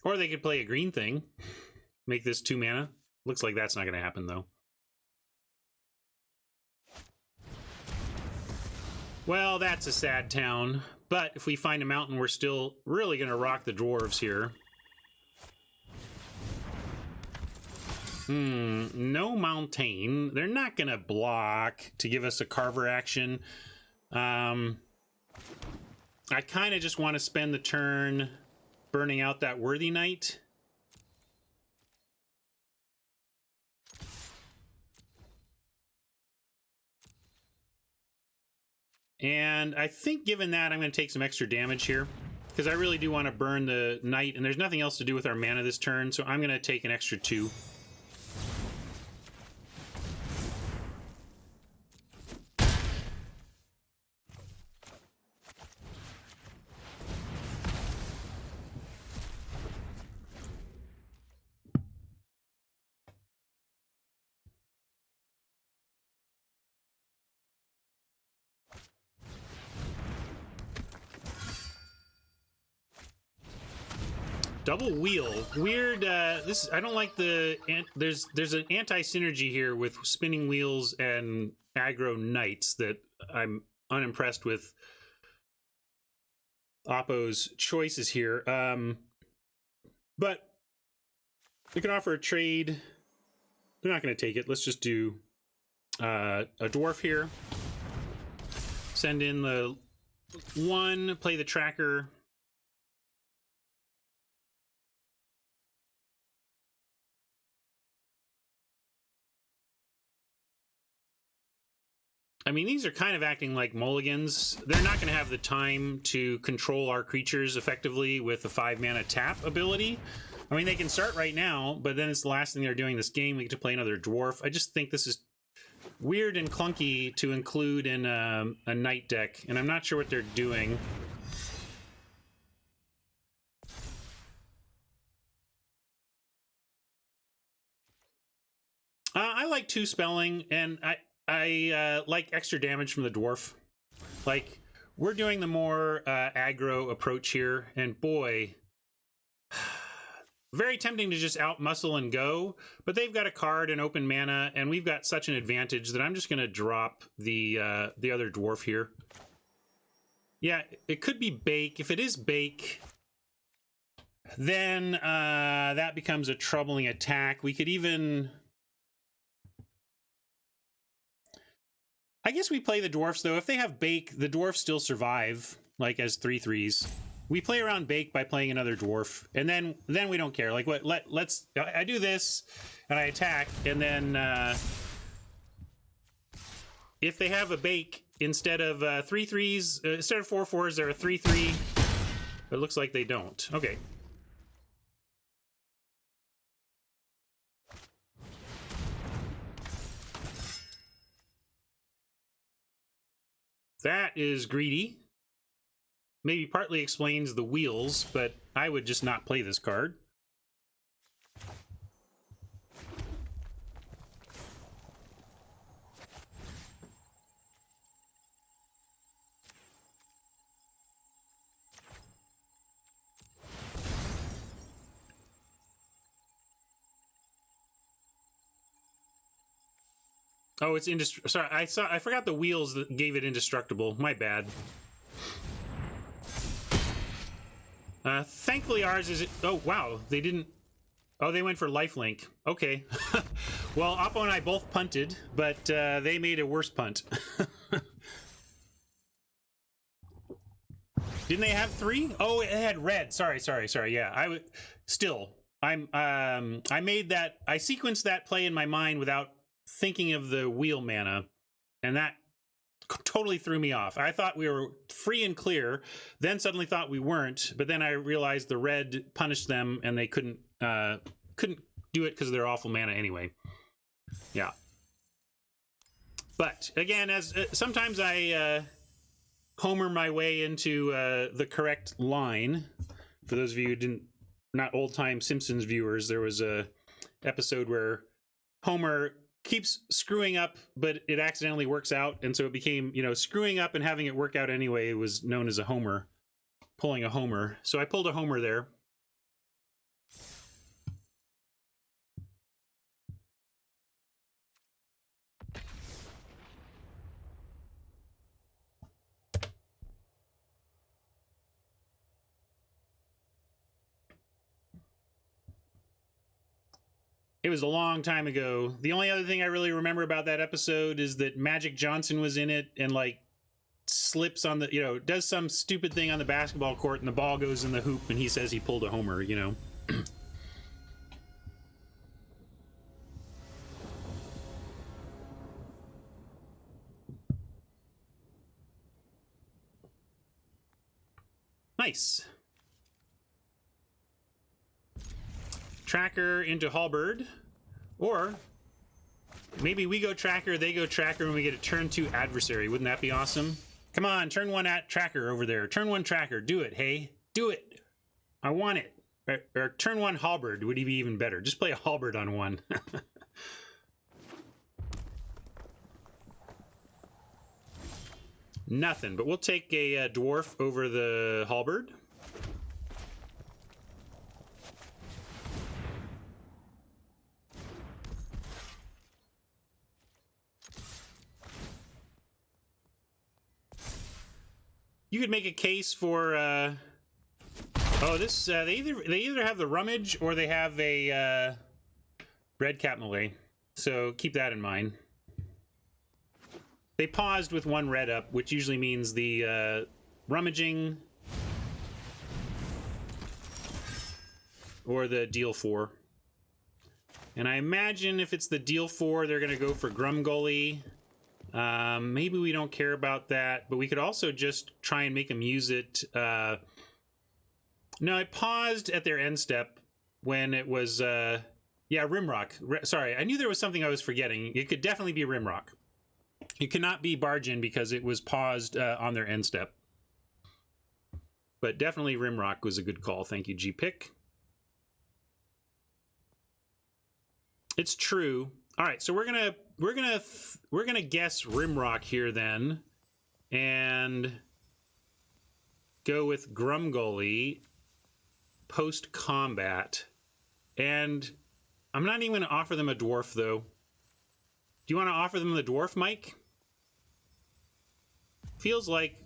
Or they could play a green thing. Make this 2 mana. Looks like that's not going to happen, though. Well, that's a sad town. But if we find a mountain, we're still really going to rock the dwarves here. No mountain. They're not going to block to give us a Carver action. I kind of just want to spend the turn burning out that Worthy Knight. And I think given that, I'm going to take some extra damage here. Because I really do want to burn the Knight, and there's nothing else to do with our mana this turn, so I'm going to take an extra 2. Double wheel. Weird, this, I don't like the, there's an anti-synergy here with spinning wheels and aggro knights that I'm unimpressed with Oppo's choices here. But we can offer a trade. They're not going to take it. Let's just do a dwarf here. Send in the 1, play the tracker. I mean, these are kind of acting like mulligans. They're not going to have the time to control our creatures effectively with a 5-mana tap ability. I mean, they can start right now, but then it's the last thing they're doing this game. We get to play another dwarf. I just think this is weird and clunky to include in a knight deck, and I'm not sure what they're doing. I like 2 spelling, and I like extra damage from the dwarf. Like, we're doing the more aggro approach here, and boy, very tempting to just out-muscle and go, but they've got a card and open mana, and we've got such an advantage that I'm just going to drop the other dwarf here. Yeah, it could be Bake. If it is Bake, then that becomes a troubling attack. We could even... I guess we play the dwarfs, though. If they have Bake, the dwarfs still survive, like as 3/3s. We play around Bake by playing another dwarf, and then we don't care. Like, what? Let's. I do this, and I attack, and then if they have a Bake instead of 3/3s, instead of 4/4s, they're a 3/3. It looks like they don't. Okay. That is greedy. Maybe partly explains the wheels, but I would just not play this card. Oh, it's sorry, I forgot the wheels that gave it indestructible. My bad. Thankfully ours is... Oh, wow. They didn't... Oh, they went for lifelink. Okay. Well, Oppo and I both punted, but they made a worse punt. Didn't they have 3? Oh, it had red. Sorry. Yeah, I made that. I sequenced that play in my mind without thinking of the wheel mana, and that totally threw me off. I thought we were free and clear, then suddenly thought we weren't, but then I realized the red punished them and they couldn't do it because of their awful mana anyway. Yeah. But again, as sometimes I homer my way into the correct line. For those of you who not old-time Simpsons viewers, there was a episode where Homer keeps screwing up, but it accidentally works out, and so it became, screwing up and having it work out anyway was known as a homer, pulling a homer. So I pulled a homer there. It was a long time ago. The only other thing I really remember about that episode is that Magic Johnson was in it and slips on the, does some stupid thing on the basketball court and the ball goes in the hoop and he says he pulled a homer, Nice. Tracker into Halberd, or maybe we go Tracker, they go Tracker, and we get a turn 2 adversary. Wouldn't that be awesome? Come on, turn 1 at Tracker over there. Turn 1 Tracker, do it, hey, do it. I want it. Or turn 1 Halberd would be even better. Just play a Halberd on 1. Nothing, but we'll take a dwarf over the Halberd. You could make a case for this they either have the Rummage or they have a red cap melee, so keep that in mind. They paused with 1 red up, which usually means the Rummaging or the deal 4. And I imagine if it's the deal 4, they're going to go for Grumgully. Maybe we don't care about that, but we could also just try and make them use it. No, it paused at their end step when it was, yeah, Rimrock. Sorry, I knew there was something I was forgetting. It could definitely be Rimrock. It cannot be Bargain because it was paused on their end step. But definitely Rimrock was a good call. Thank you, G-Pick. It's true. All right, so we're gonna guess Rimrock here then, and go with Grumgully post combat. And I'm not even gonna offer them a dwarf though. Do you want to offer them the dwarf, Mike? Feels like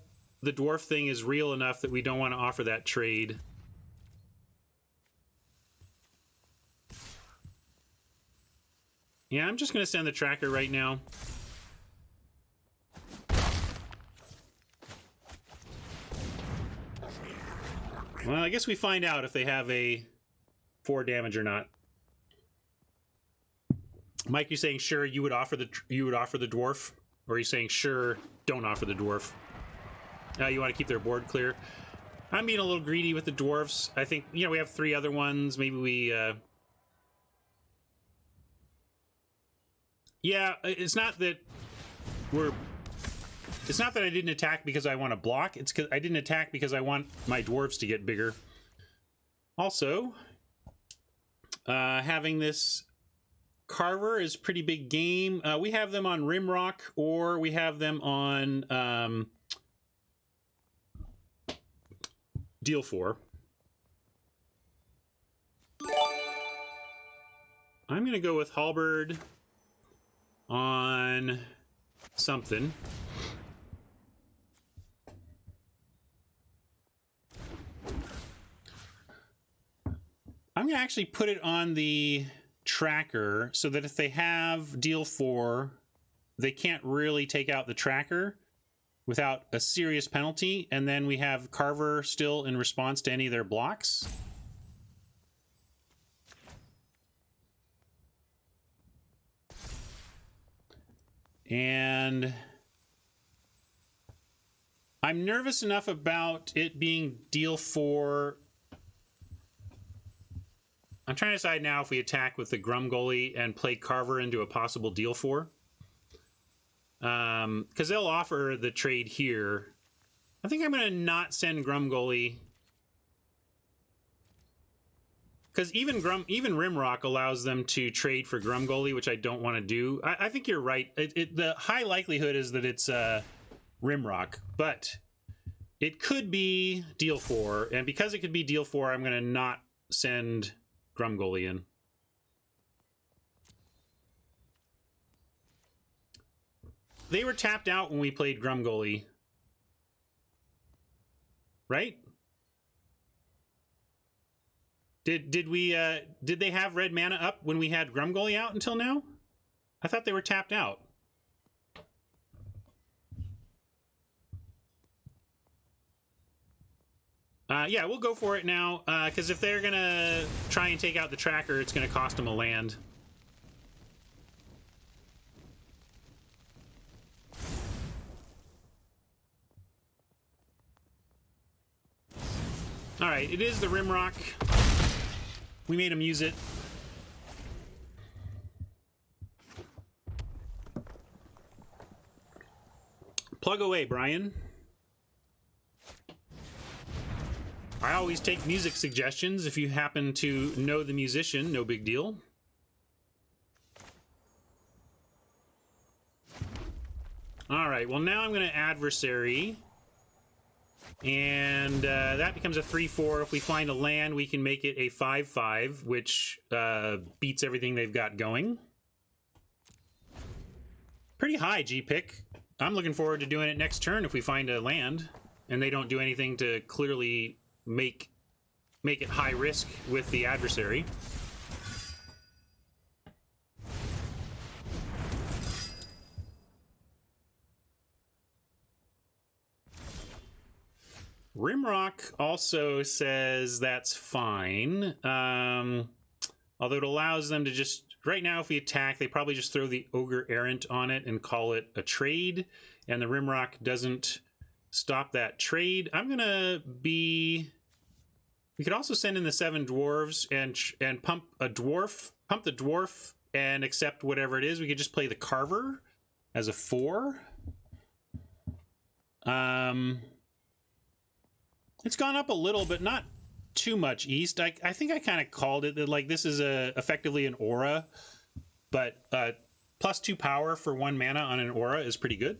the dwarf thing is real enough that we don't want to offer that trade. Yeah, I'm just going to send the Tracker right now. Well, I guess we find out if they have a 4 damage or not. Mike, you saying sure you would offer the dwarf, or are you saying sure don't offer the dwarf? You want to keep their board clear? I'm being a little greedy with the dwarfs. I think we have 3 other ones. Maybe we. Yeah, it's not that It's not that I didn't attack because I want to block. It's because I didn't attack because I want my dwarves to get bigger. Also, having this Carver is pretty big game. We have them on Rimrock, or we have them on Deal 4. I'm going to go with Halberd on something. I'm going to actually put it on the tracker so that if they have Deal 4, they can't really take out the tracker. without a serious penalty, and then we have Carver still in response to any of their blocks. And I'm nervous enough about it being deal 4. I'm trying to decide now if we attack with the Grumgully and play Carver into a possible deal 4. Because they'll offer the trade here. I think I'm going to not send Grumgully. Because even Rimrock allows them to trade for Grumgully, which I don't want to do. I think you're right. The high likelihood is that it's Rimrock, but it could be deal 4. And because it could be deal 4, I'm going to not send Grumgully in. They were tapped out when we played Grumgully. Right? Did they have red mana up when we had Grumgully out until now? I thought they were tapped out. Yeah, we'll go for it now, because if they're gonna try and take out the tracker, it's gonna cost them a land. All right, it is the Rimrock. We made him use it. Plug away, Brian. I always take music suggestions. If you happen to know the musician, no big deal. All right, well, now I'm going to adversary. And that becomes a 3-4. If we find a land, we can make it a 5-5, which beats everything they've got going. Pretty high, G-Pick. I'm looking forward to doing it next turn if we find a land, and they don't do anything to clearly make it high risk with the adversary. Rimrock also says that's fine, although it allows them to just, right now if we attack, they probably just throw the Ogre Errant on it and call it a trade, and the Rimrock doesn't stop that trade. I'm gonna be, we could also send in the 7 dwarves and pump the dwarf and accept whatever it is. We could just play the Carver as a 4. It's gone up a little, but not too much east. I think I kind of called it that, like, this is effectively an aura, but +2 power for 1 mana on an aura is pretty good.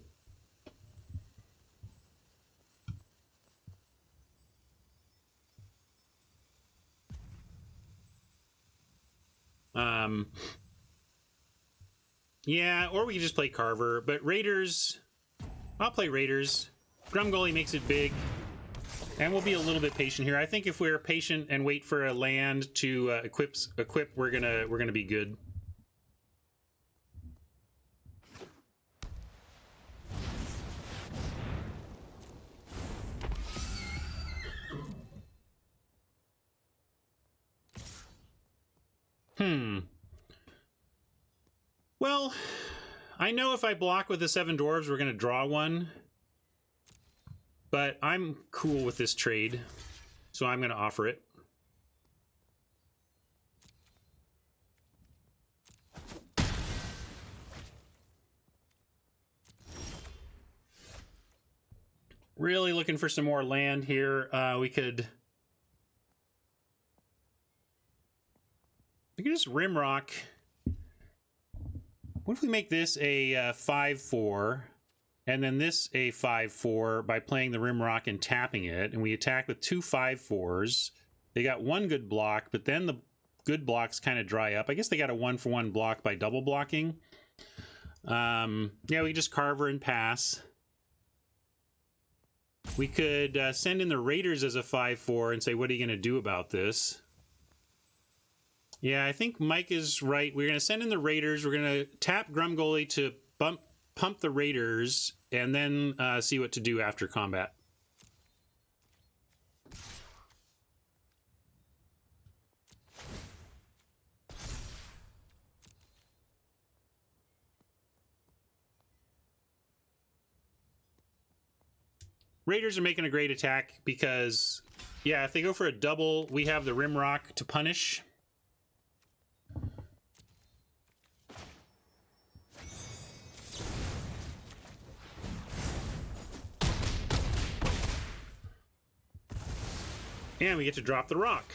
Yeah, or we could just play Carver, but Raiders, I'll play Raiders. Grumgully makes it big. And we'll be a little bit patient here. I think if we're patient and wait for a land to equip, we're gonna be good. Well, I know if I block with the 7 dwarves, we're gonna draw one. But I'm cool with this trade, so I'm going to offer it. Really looking for some more land here. We could just Rimrock. What if we make this a 5-4? And then this a 5-4 by playing the Rimrock and tapping it, and we attack with 2 5-4s. They got 1 good block, but then the good blocks kind of dry up. I guess they got a 1-for-1 block by double blocking. Yeah, we just Carver and pass. We could send in the Raiders as a 5-4 and say, what are you going to do about this? Yeah, I think Mike is right. We're going to send in the Raiders. We're going to tap Grumgully to pump the Raiders and then see what to do after combat. Raiders are making a great attack because, yeah, if they go for a double, we have the Rimrock to punish. And we get to drop the rock.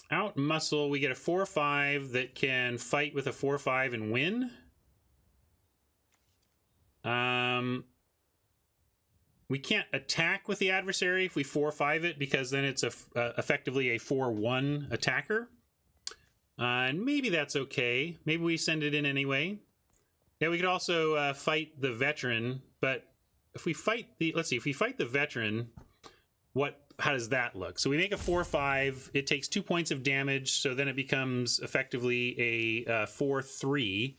Out muscle, we get a 4/5 that can fight with a 4/5 and win. We can't attack with the adversary if we 4/5 it, because then it's effectively a 4/1 attacker. And maybe that's okay. Maybe we send it in anyway. Yeah, we could also fight the veteran, but if we fight the, let's see, if we fight the veteran, how does that look? So we make a 4/5, it takes 2 points of damage, so then it becomes effectively a 4/3.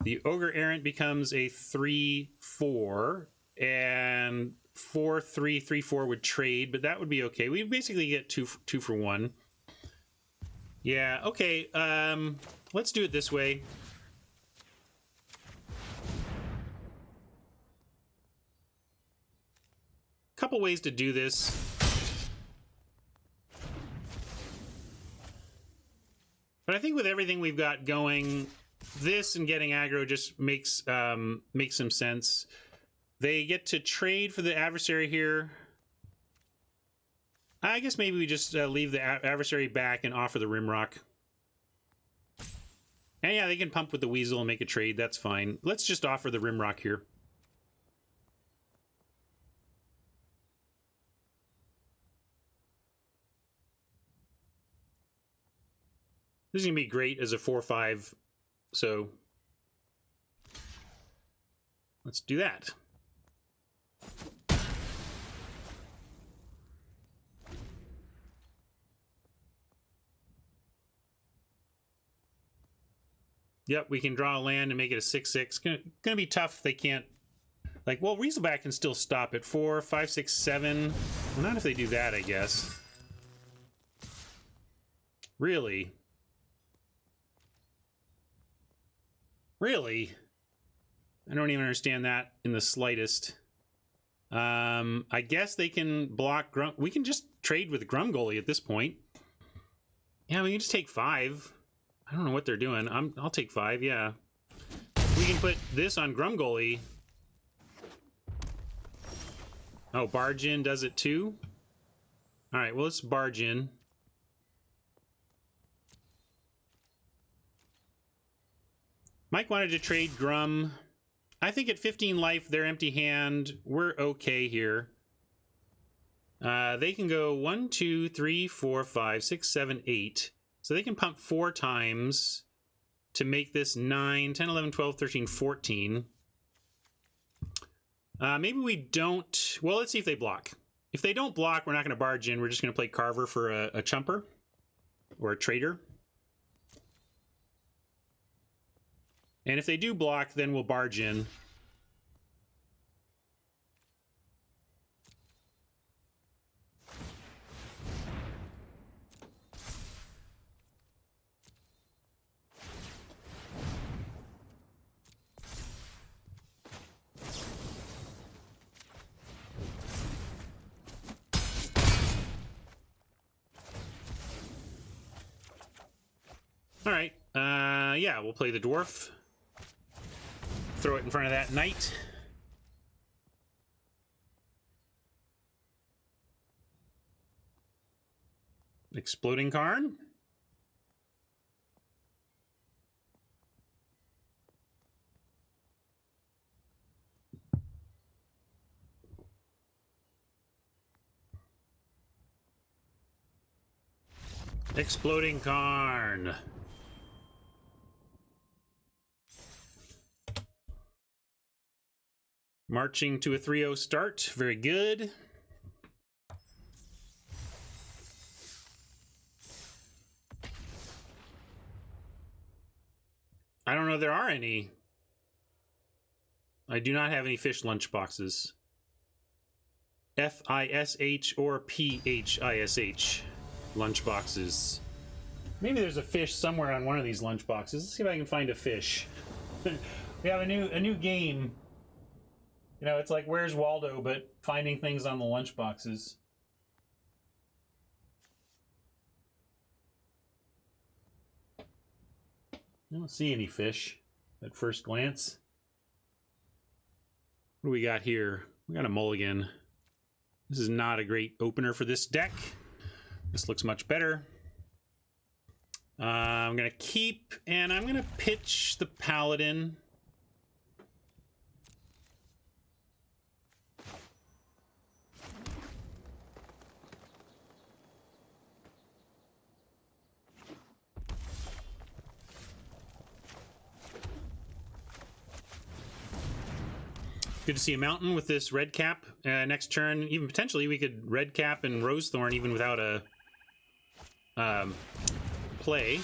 The Ogre Errant becomes a 3/4, and 4/3, 3/4 would trade, but that would be okay. We basically get two for one. Yeah, okay, let's do it this way. Couple ways to do this. But I think with everything we've got going, this and getting aggro just makes some sense. They get to trade for the adversary here. I guess maybe we just leave the adversary back and offer the Rimrock. And yeah, they can pump with the Weasel and make a trade. That's fine. Let's just offer the Rimrock here. This is going to be great as a 4/5, so let's do that. Yep, we can draw a land and make it a 6/6. Gonna be tough if they can't, like, well, Weaselback can still stop at 4, 5, 6, 7. Well, not if they do that, I guess. Really? Really? I don't even understand that in the slightest. I guess they can block Grum. We can just trade with Grumgully at this point. Yeah, we can just take 5. I don't know what they're doing. I'll take 5, yeah. We can put this on Grumgully. Oh, Barge In does it too? Alright, well, let's Barge In. Mike wanted to trade Grum. I think at 15 life, they're empty hand. We're okay here. They can go 1, 2, 3, 4, 5, 6, 7, 8. So they can pump 4 times to make this 9, 10, 11, 12, 13, 14. Maybe we don't... Well, let's see if they block. If they don't block, we're not going to barge in. We're just going to play Carver for a chumper or a trader. And if they do block, then we'll barge in. All right. Yeah, we'll play the dwarf. Throw it in front of that knight. Exploding Karn. Exploding Karn. Marching to a 3-0 start. Very good. I don't know if there are any. I do not have any fish lunch boxes. F-I-S-H or P-H-I-S-H lunch boxes. Maybe there's a fish somewhere on one of these lunch boxes. Let's see if I can find a fish. We have a new game. You know, it's like Where's Waldo, but finding things on the lunch boxes. I don't see any fish at first glance. What do we got here? We got a mulligan. This is not a great opener for this deck. This looks much better. I'm going to keep, and I'm going to pitch the Paladin. Good to see a mountain with this red cap. Next turn, even potentially, we could red cap and rose thorn even without a play.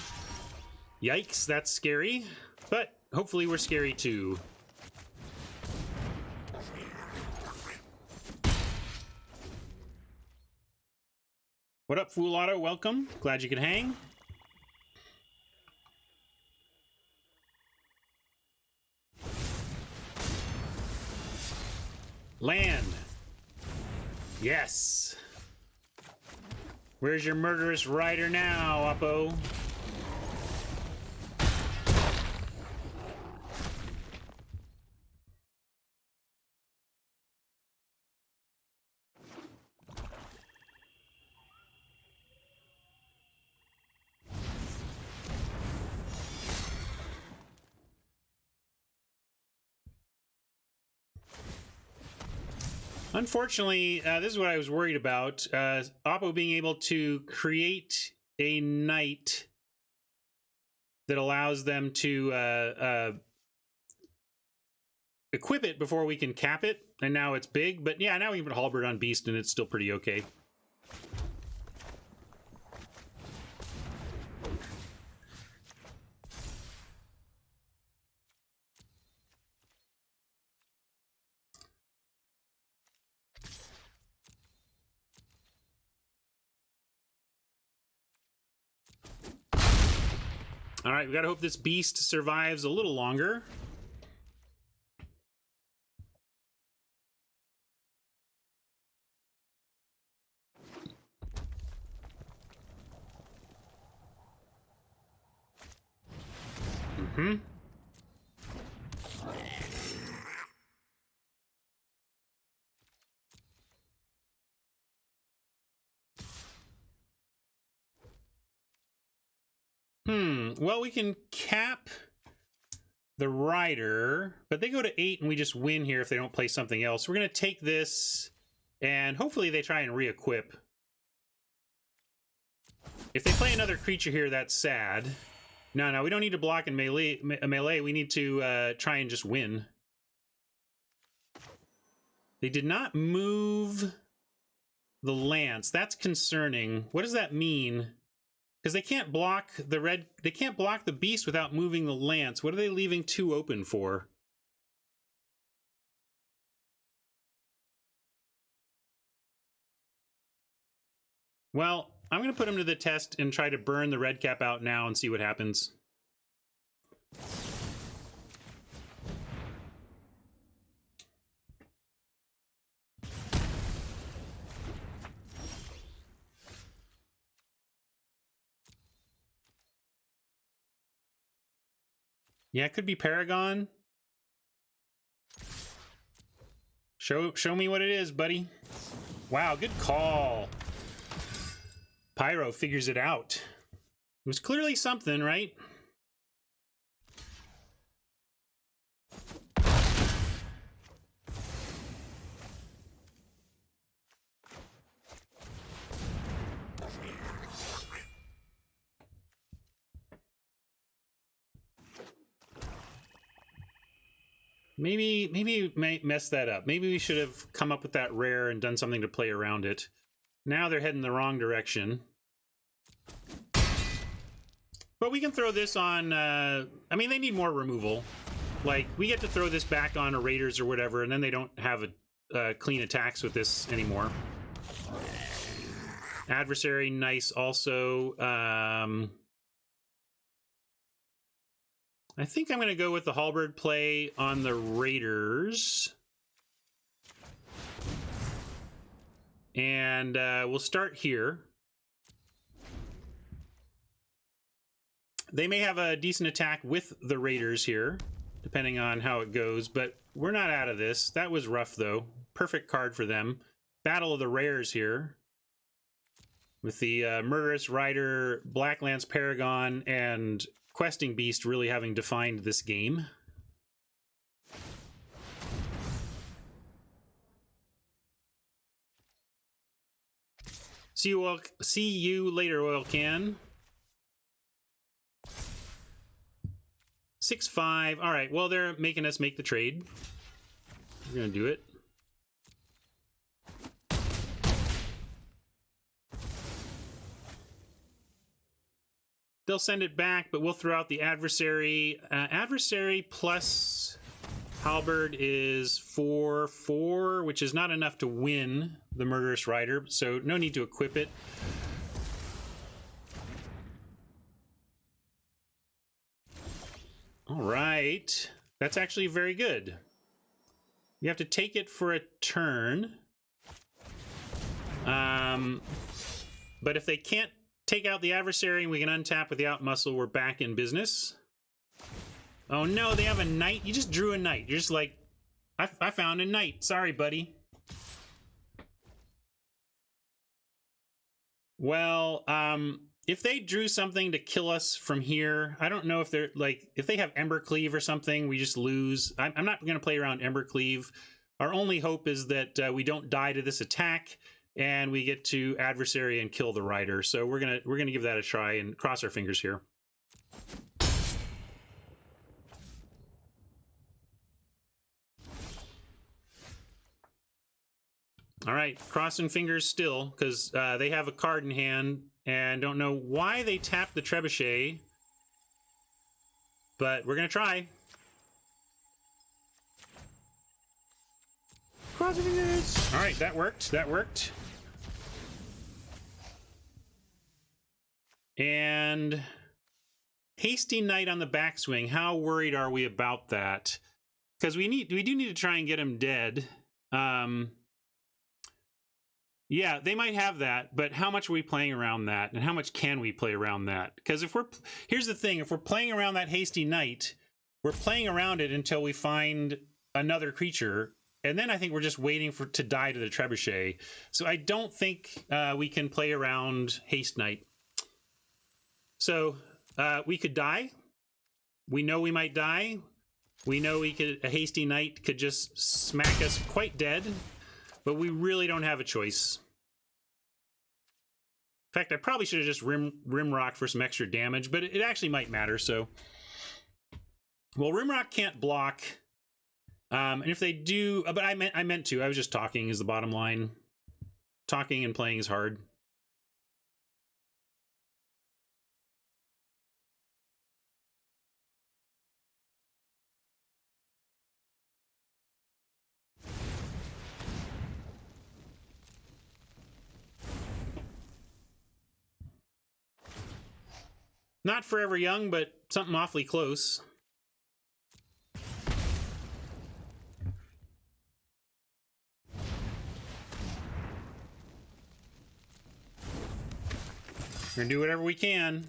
Yikes, that's scary. But hopefully we're scary too. What up, Fool Auto? Welcome. Glad you could hang. Land. Yes. Where's your murderous rider now, Oppo? Unfortunately, this is what I was worried about. Oppo being able to create a knight that allows them to equip it before we can cap it, and now it's big. But yeah, now we can put Halberd on Beast, and it's still pretty okay. All right, we gotta hope this beast survives a little longer. Mm-hmm. Well, we can cap the rider, but they go to 8 and we just win here if they don't play something else. We're going to take this, and hopefully they try and re-equip. If they play another creature here, that's sad. No, we don't need to block in melee. We need to try and just win. They did not move the lance. That's concerning. What does that mean? Because they can't block the beast without moving the lance. What are they leaving 2 open for? Well, I'm going to put him to the test and try to burn the red cap out now and see what happens. Yeah, it could be Paragon. Show me what it is, buddy. Wow, good call. Pyro figures it out. It was clearly something, right? Maybe mess that up. Maybe we should have come up with that rare and done something to play around it. Now they're heading the wrong direction. But we can throw this on... I mean, they need more removal. Like, we get to throw this back on a Raiders or whatever, and then they don't have clean attacks with this anymore. Adversary, nice also. I think I'm going to go with the Halberd play on the Raiders. And we'll start here. They may have a decent attack with the Raiders here, depending on how it goes, but we're not out of this. That was rough, though. Perfect card for them. Battle of the Rares here. With the Murderous Rider, Blacklands Paragon, and Questing Beast really having defined this game. See you later, Oil Can. 6-5. All right, well, they're making us make the trade. We're going to do it. They'll send it back, but we'll throw out the Adversary. Adversary plus Halberd is 4-4, which is not enough to win the Murderous Rider, so no need to equip it. All right. That's actually very good. You have to take it for a turn. But if they can't take out the Adversary and we can untap with the Outmuscle, we're back in business. Oh no, they have a Knight. You just drew a Knight. You're just like, I found a Knight. Sorry, buddy. Well, if they drew something to kill us from here, I don't know if they're like, if they have Embercleave or something, we just lose. I'm not going to play around Embercleave. Our only hope is that we don't die to this attack and we get to Adversary and kill the Rider. So we're gonna give that a try and cross our fingers here. All right, crossing fingers still, because they have a card in hand and don't know why they tapped the Trebuchet, but we're going to try. Crossing fingers. All right, that worked. That worked. And Hasty Knight on the backswing. How worried are we about that? Because we do need to try and get him dead. Yeah, they might have that, but how much are we playing around that? And how much can we play around that? Because here's the thing, if we're playing around that Hasty Knight, we're playing around it until we find another creature, and then I think we're just waiting to die to the Trebuchet. So I don't think we can play around Haste Knight. So we could die. We know we might die. We know a Hasty Knight could just smack us quite dead, but we really don't have a choice. In fact, I probably should have just Rimrock for some extra damage, but it actually might matter, so. Well, Rimrock can't block. And if they do, but I meant to. I was just talking is the bottom line. Talking and playing is hard. Not forever young, but something awfully close. We're gonna do whatever we can.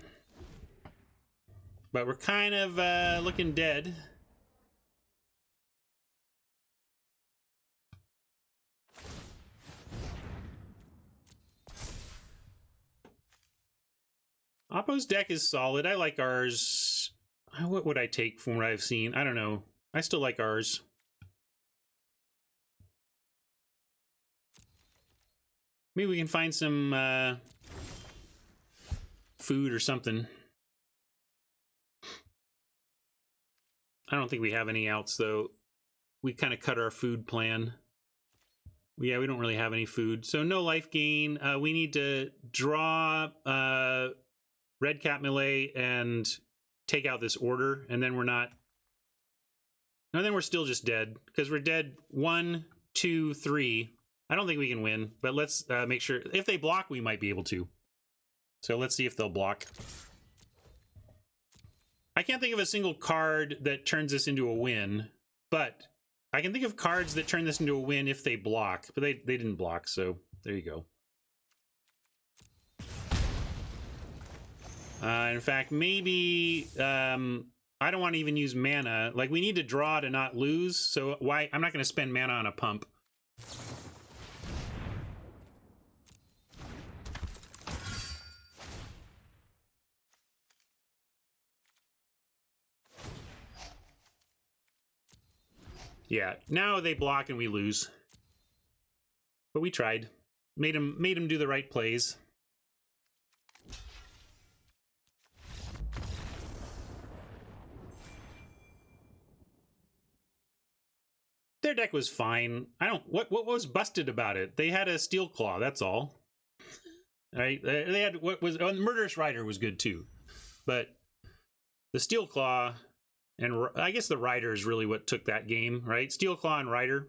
But we're kind of looking dead. Oppo's deck is solid. I like ours. What would I take from what I've seen? I don't know. I still like ours. Maybe we can find some food or something. I don't think we have any outs, though. we kind of cut our food plan. Yeah, we don't really have any food. So no life gain. We need to draw red cap melee and take out this order, and then we're not... No, then we're still just dead, because we're dead 1, 2, 3. I don't think we can win, but let's make sure. If they block, we might be able to. So let's see if they'll block. I can't think of a single card that turns this into a win, but I can think of cards that turn this into a win if they block, but they didn't block, so there you go. In fact, maybe I don't want to even use mana. Like, we need to draw to not lose, so why? I'm not going to spend mana on a pump. Yeah, now they block and we lose. But we tried. Made him do the right plays. Their deck was fine. What was busted about it? They had a Steel Claw, that's all. Right? They had the Murderous Rider was good too. But the Steel Claw and I guess the Rider is really what took that game, right? Steel Claw and Rider.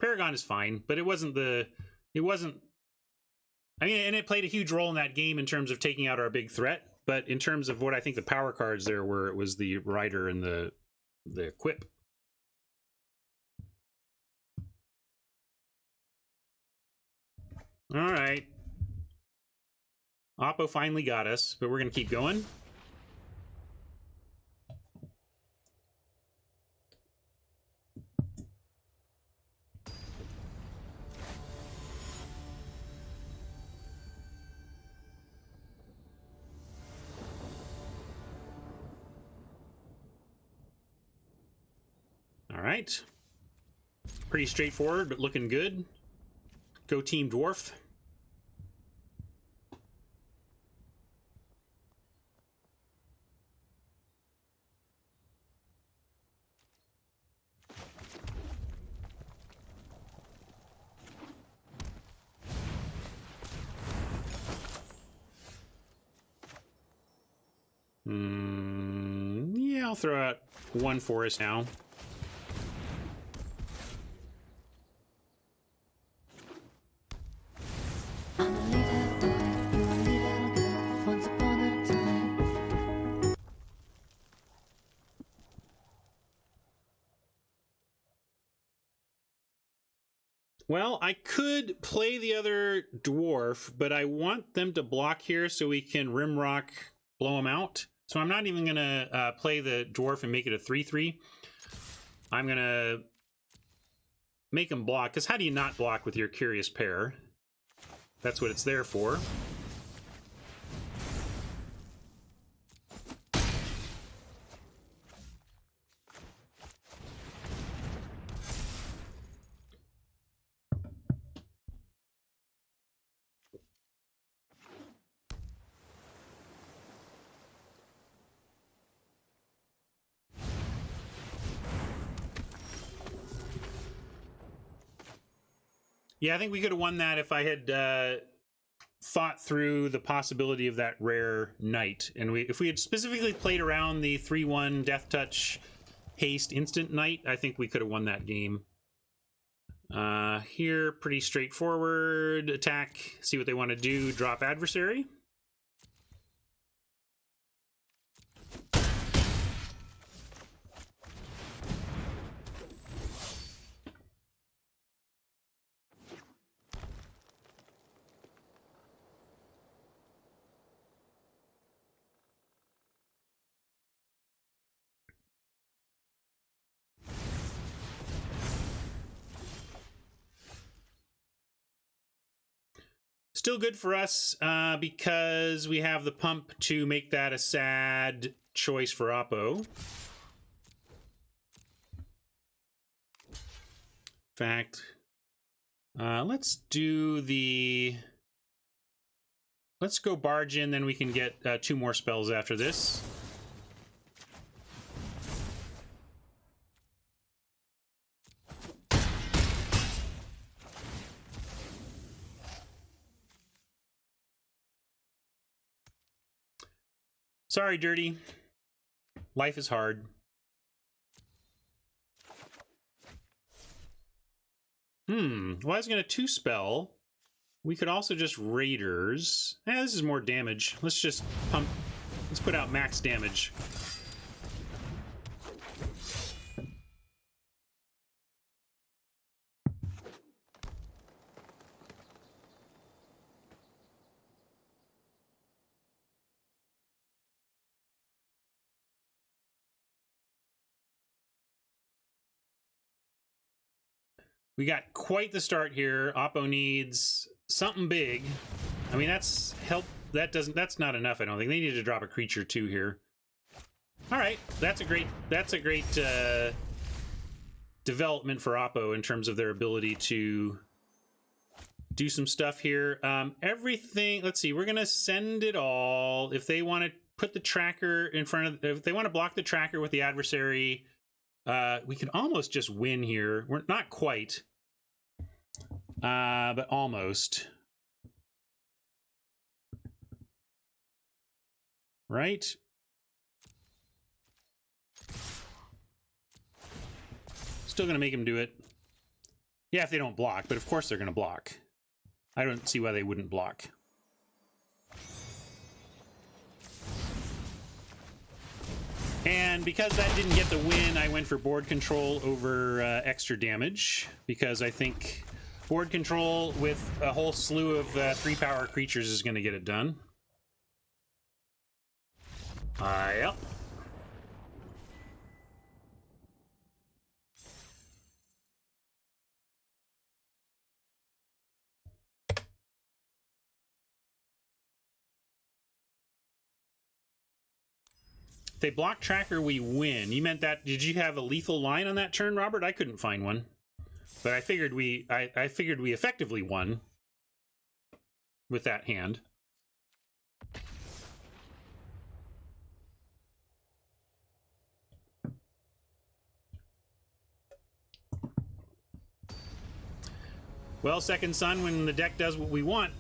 Paragon is fine, but it wasn't. I mean, and it played a huge role in that game in terms of taking out our big threat. But in terms of what I think the power cards there were, it was the Rider and the Equip. All right. Oppo finally got us, but we're going to keep going. All right. Pretty straightforward, but looking good. Go Team Dwarf. Yeah, I'll throw out one for us now. Well, I could play the other dwarf, but I want them to block here so we can Rimrock blow them out. So I'm not even going to play the dwarf and make it a 3/3. I'm going to make them block, because how do you not block with your Curious Pair? That's what it's there for. Yeah, I think we could have won that if I had thought through the possibility of that rare Knight. And if we had specifically played around the 3/1 Death Touch Haste Instant Knight, I think we could have won that game. Here, pretty straightforward. Attack, see what they want to do, drop Adversary. Still good for us because we have the pump to make that a sad choice for Oppo. In fact, let's do the... Let's go barge in, then we can get 2 more spells after this. Sorry, Dirty. Life is hard. Well, I was going to 2-spell. We could also just Raiders. This is more damage. Let's just pump. Let's put out max damage. We got quite the start here. Oppo needs something big. I mean, that's help. That's not enough. I don't think they need to drop a creature too here. All right, that's a great development for Oppo in terms of their ability to do some stuff here. Everything. Let's see. We're gonna send it all. If they want to put the tracker in front of, if they want to block the tracker with the adversary, we can almost just win here. We're not quite, but almost. Right? Still going to make him do it. Yeah, if they don't block, but of course they're going to block. I don't see why they wouldn't block. And because that didn't get the win, I went for board control over extra damage, because I think board control with a whole slew of 3-power creatures is going to get it done. Yep. If they block tracker, we win. You meant that? Did you have a lethal line on that turn, Robert? I couldn't find one, but I figured I figured we effectively won with that hand. Well, Second Son, when the deck does what we want,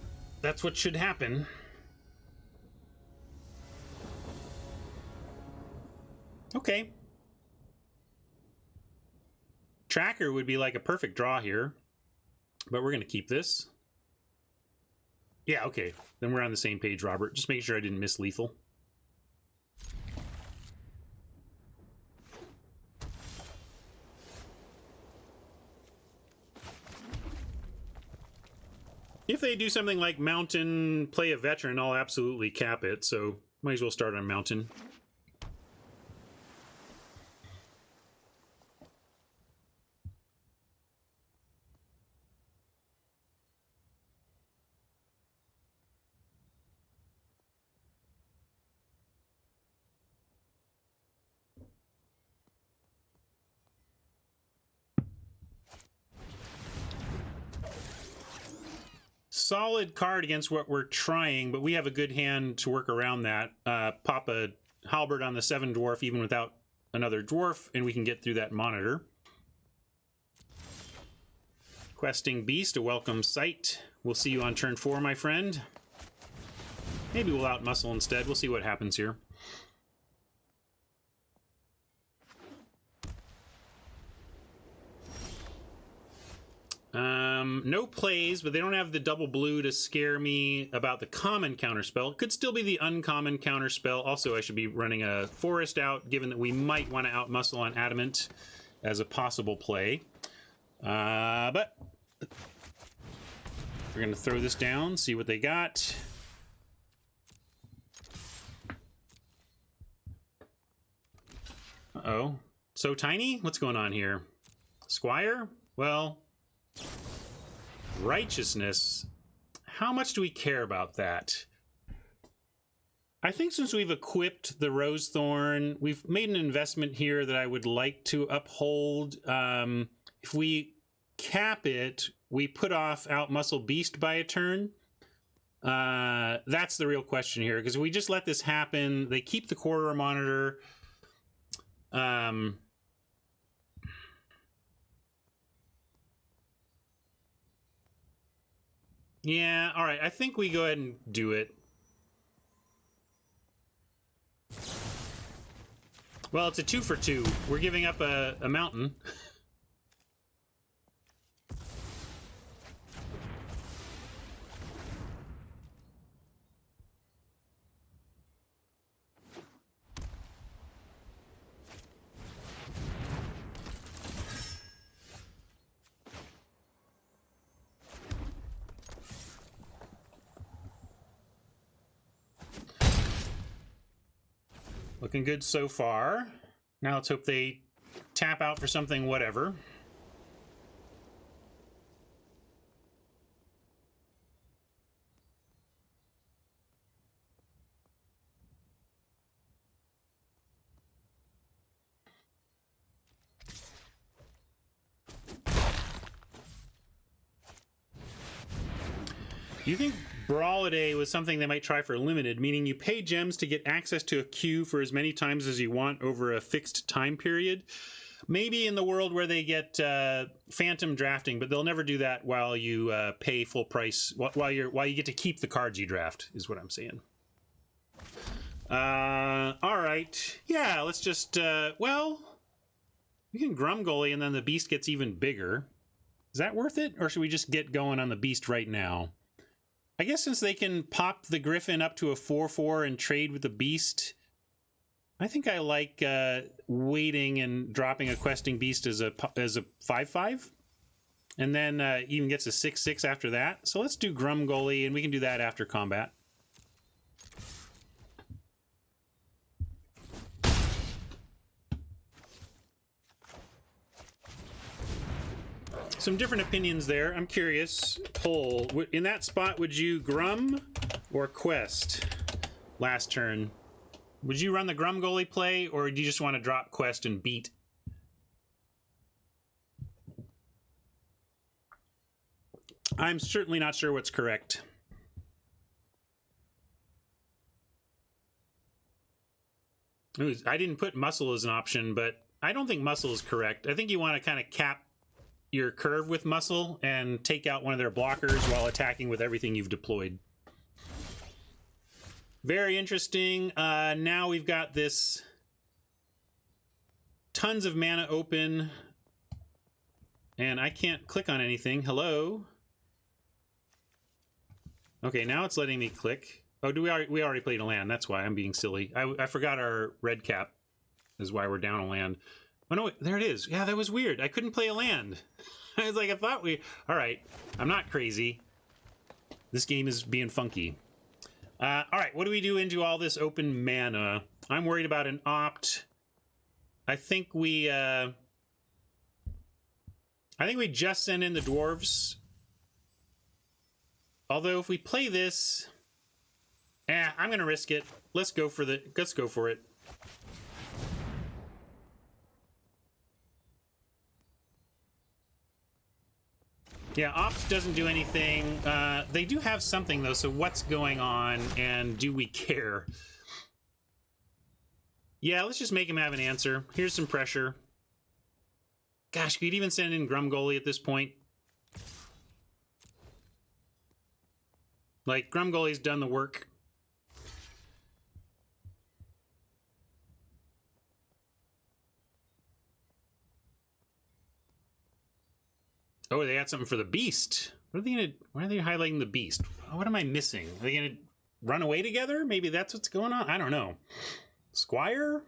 that's what should happen. Okay. Tracker would be like a perfect draw here, but we're going to keep this. Yeah, okay. Then we're on the same page, Robert. Just making sure I didn't miss lethal. If they do something like Mountain, play a Veteran, I'll absolutely cap it, so might as well start on Mountain. Solid card against what we're trying, but we have a good hand to work around that. Pop a Halberd on the 7 dwarf even without another dwarf, and we can get through that monitor. Questing Beast, a welcome sight. We'll see you on turn 4, my friend. Maybe we'll outmuscle instead. We'll see what happens here. No plays, but they don't have the double blue to scare me about the common counterspell. It could still be the uncommon counterspell. Also, I should be running a forest out, given that we might want to outmuscle on Adamant as a possible play. But we're going to throw this down, see what they got. Uh-oh. So tiny? What's going on here? Squire? Well... Righteousness. How much do we care about that? I think since we've equipped the Rosethorn, we've made an investment here that I would like to uphold. If we cap it, we put off Outmuscle Beast by a turn. That's the real question here, because if we just let this happen, they keep the Corridor Monitor. Yeah, all right. I think we go ahead and do it. Well, it's a 2 for 2. We're giving up a mountain. Looking good so far. Now let's hope they tap out for something, whatever. Do you think Brawl-A-Day was something they might try for limited, meaning you pay gems to get access to a queue for as many times as you want over a fixed time period? Maybe in the world where they get phantom drafting, but they'll never do that while you pay full price, while you get to keep the cards you draft, is what I'm saying. All right. Yeah, let's just, well, we can Grumgully and then the beast gets even bigger. Is that worth it? Or should we just get going on the beast right now? I guess since they can pop the Griffin up to a 4/4 and trade with the beast, I think I like waiting and dropping a questing beast as a 5/5, and then even gets a 6/6 after that. So let's do Grumgully, and we can do that after combat. Some different opinions there. I'm curious. Poll. In that spot, would you Grum or Quest last turn? Would you run the Grumgully play, or do you just want to drop Quest and beat? I'm certainly not sure what's correct. Ooh, I didn't put Muscle as an option, but I don't think Muscle is correct. I think you want to kind of cap your curve with Muscle and take out one of their blockers while attacking with everything you've deployed. Very interesting. Now we've got this tons of mana open, and I can't click on anything. Hello? Okay, now it's letting me click. Oh, we already played a land. That's why I'm being silly. I forgot our red cap is why we're down a land. Oh no, there it is. Yeah, that was weird. I couldn't play a land. I was like, I thought we... All right, I'm not crazy. This game is being funky. All right, what do we do into all this open mana? I'm worried about an opt. I think we just send in the dwarves. Although if we play this, I'm gonna risk it. Let's go for it. Yeah, Opt doesn't do anything. They do have something, though, so what's going on, and do we care? Yeah, let's just make him have an answer. Here's some pressure. Gosh, could even send in Grumgully at this point. Like, Grumgully's done the work. Oh, they got something for the beast. What are they gonna? Why are they highlighting the beast? What am I missing? Are they gonna run away together? Maybe that's what's going on. I don't know. Squire.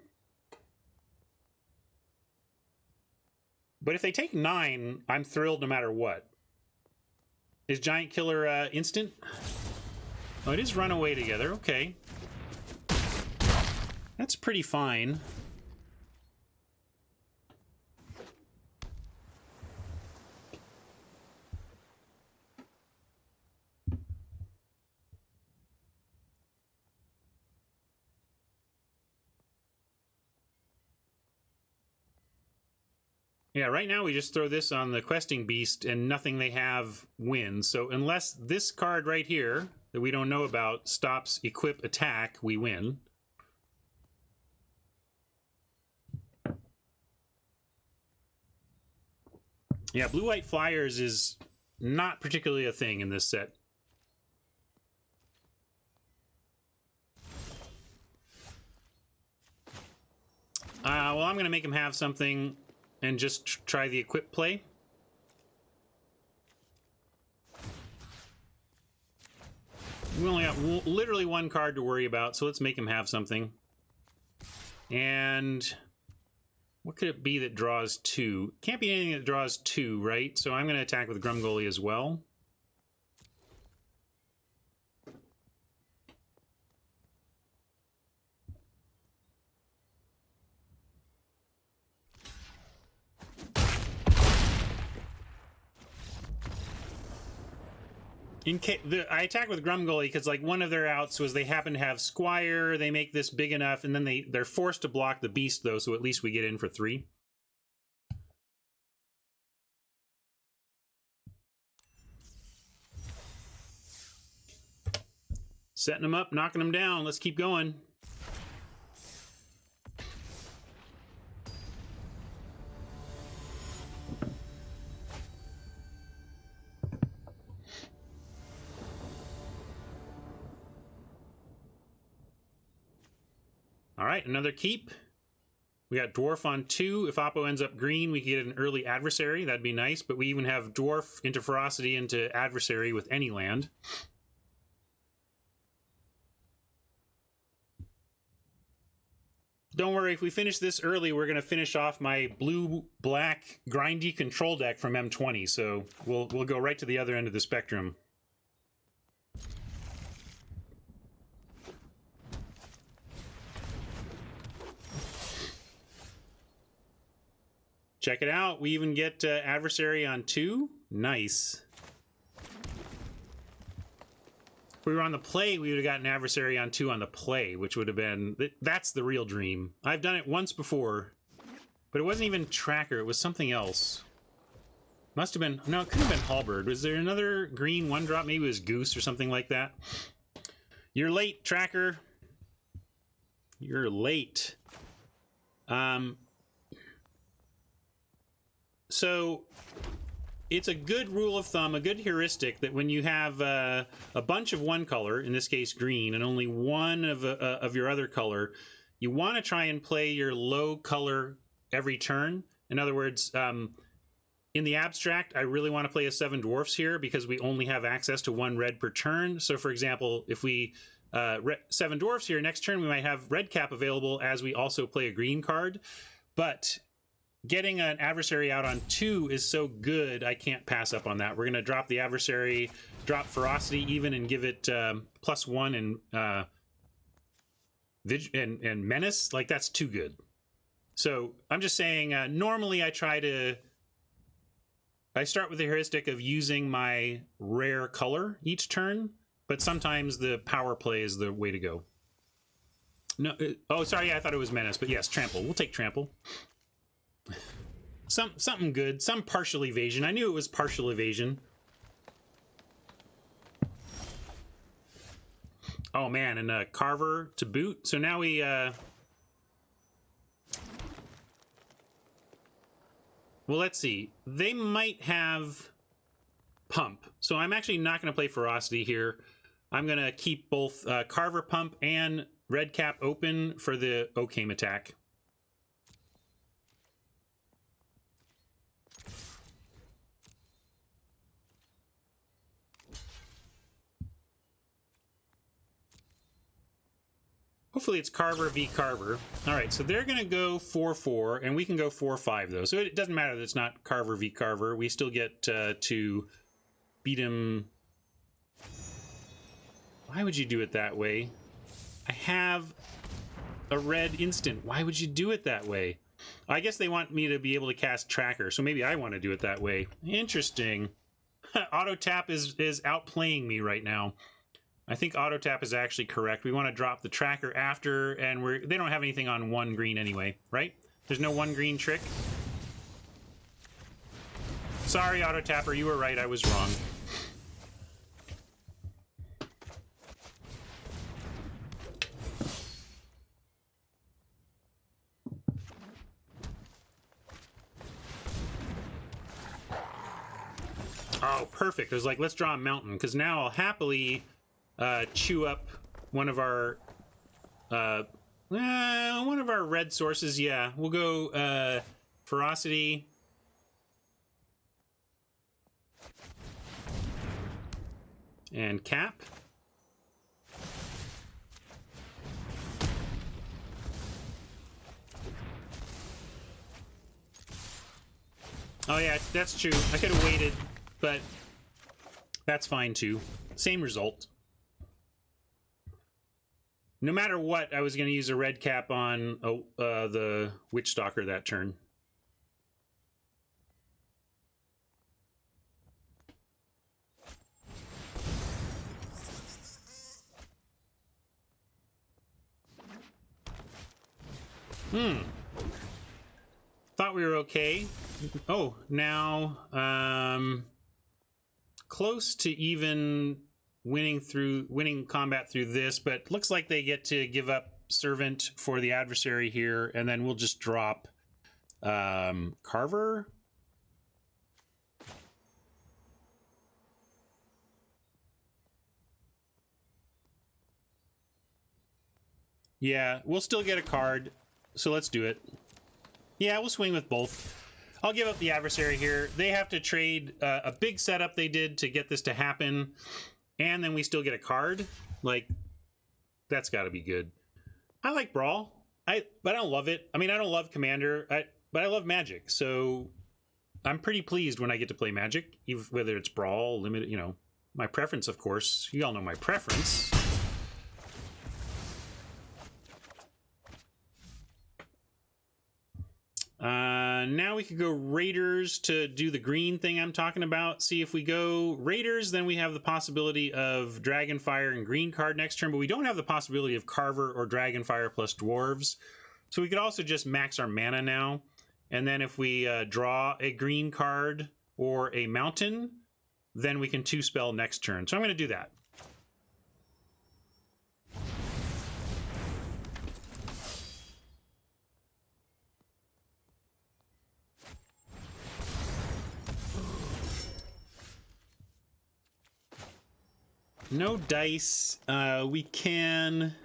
But if they take 9, I'm thrilled no matter what. Is Giant Killer instant? Oh, it is run away together. Okay, that's pretty fine. Yeah, right now we just throw this on the questing beast and nothing they have wins. So unless this card right here that we don't know about stops equip attack, we win. Yeah, blue-white flyers is not particularly a thing in this set. Well, I'm going to make him have something and just try the equip play. We only got literally one card to worry about, so let's make him have something. And what could it be that draws 2? Can't be anything that draws 2, right? So I'm going to attack with Grumgully as well. I attack with Grumgully because, like, one of their outs was they happen to have Squire, they make this big enough, and then they're forced to block the Beast, though, so at least we get in for 3. Setting them up, knocking them down. Let's keep going. All right, another keep. We got Dwarf on 2. If Oppo ends up green, we can get an early Adversary. That'd be nice, but we even have Dwarf into Ferocity into Adversary with any land. Don't worry, if we finish this early, we're going to finish off my blue-black grindy control deck from M20, so we'll go right to the other end of the spectrum. Check it out. We even get Adversary on 2. Nice. If we were on the play, we would have gotten Adversary on 2 on the play, which would have been... That's the real dream. I've done it once before, but it wasn't even Tracker. It was something else. Must have been... No, it couldn't have been Halberd. Was there another green 1-drop? Maybe it was Goose or something like that. You're late, Tracker. You're late. So, it's a good rule of thumb, a good heuristic, that when you have a bunch of one color, in this case green, and only one of your other color, you want to try and play your low color every turn. In other words, in the abstract, I really want to play a 7 Dwarfs here because we only have access to 1 red per turn. So, for example, if we 7 Dwarfs here, next turn we might have red cap available as we also play a green card. But getting an Adversary out on 2 is so good, I can't pass up on that. We're going to drop the Adversary, drop Ferocity even, and give it +1 and Menace. Like, that's too good. So I'm just saying, normally I start with the heuristic of using my rare color each turn, but sometimes the power play is the way to go. No, oh, sorry, yeah, I thought it was Menace, but yes, Trample. We'll take Trample. Something good, some partial evasion. I knew it was partial evasion. Oh man, and a Carver to boot. So now we well, let's see. They might have Pump. So I'm actually not going to play Ferocity here. I'm going to keep both Carver Pump and Red Cap open for the Okame attack. Hopefully it's Carver v. Carver. All right, so they're going to go 4-4, and we can go 4-5, though. So it doesn't matter that it's not Carver v. Carver. We still get to beat him. Why would you do it that way? I have a red instant. Why would you do it that way? I guess they want me to be able to cast Tracker, so maybe I want to do it that way. Interesting. Auto tap is outplaying me right now. I think auto tap is actually correct. We want to drop the Tracker after, and they don't have anything on 1 green anyway, right? There's no 1 green trick. Sorry, auto tapper, you were right. I was wrong. Oh, perfect. I was like, let's draw a mountain, because now I'll happily chew up one of our One of our red sources, yeah. We'll go Ferocity. And Cap. Oh yeah, that's true. I could have waited, but that's fine too. Same result. No matter what, I was going to use a red cap on the Witch Stalker that turn. Thought we were okay. Oh, now close to even winning combat through this, but looks like they get to give up Servant for the adversary here, and then we'll just drop Carver. Yeah, we'll still get a card, so let's do it. Yeah, we'll swing with both. I'll give up the adversary here. They have to trade a big setup they did to get this to happen, and then we still get a card. Like, that's got to be good. I like Brawl, but I don't love it. I mean, I don't love Commander, but I love Magic, so I'm pretty pleased when I get to play Magic, even whether it's Brawl, Limited, you know. My preference, of course. You all know my preference. Now we could go Raiders to do the green thing I'm talking about. See, if we go Raiders, then we have the possibility of Dragonfire and green card next turn, but we don't have the possibility of Carver or Dragonfire plus Dwarves. So we could also just max our mana now. And then if we draw a green card or a mountain, then we can 2-spell next turn. So I'm going to do that. No dice. We can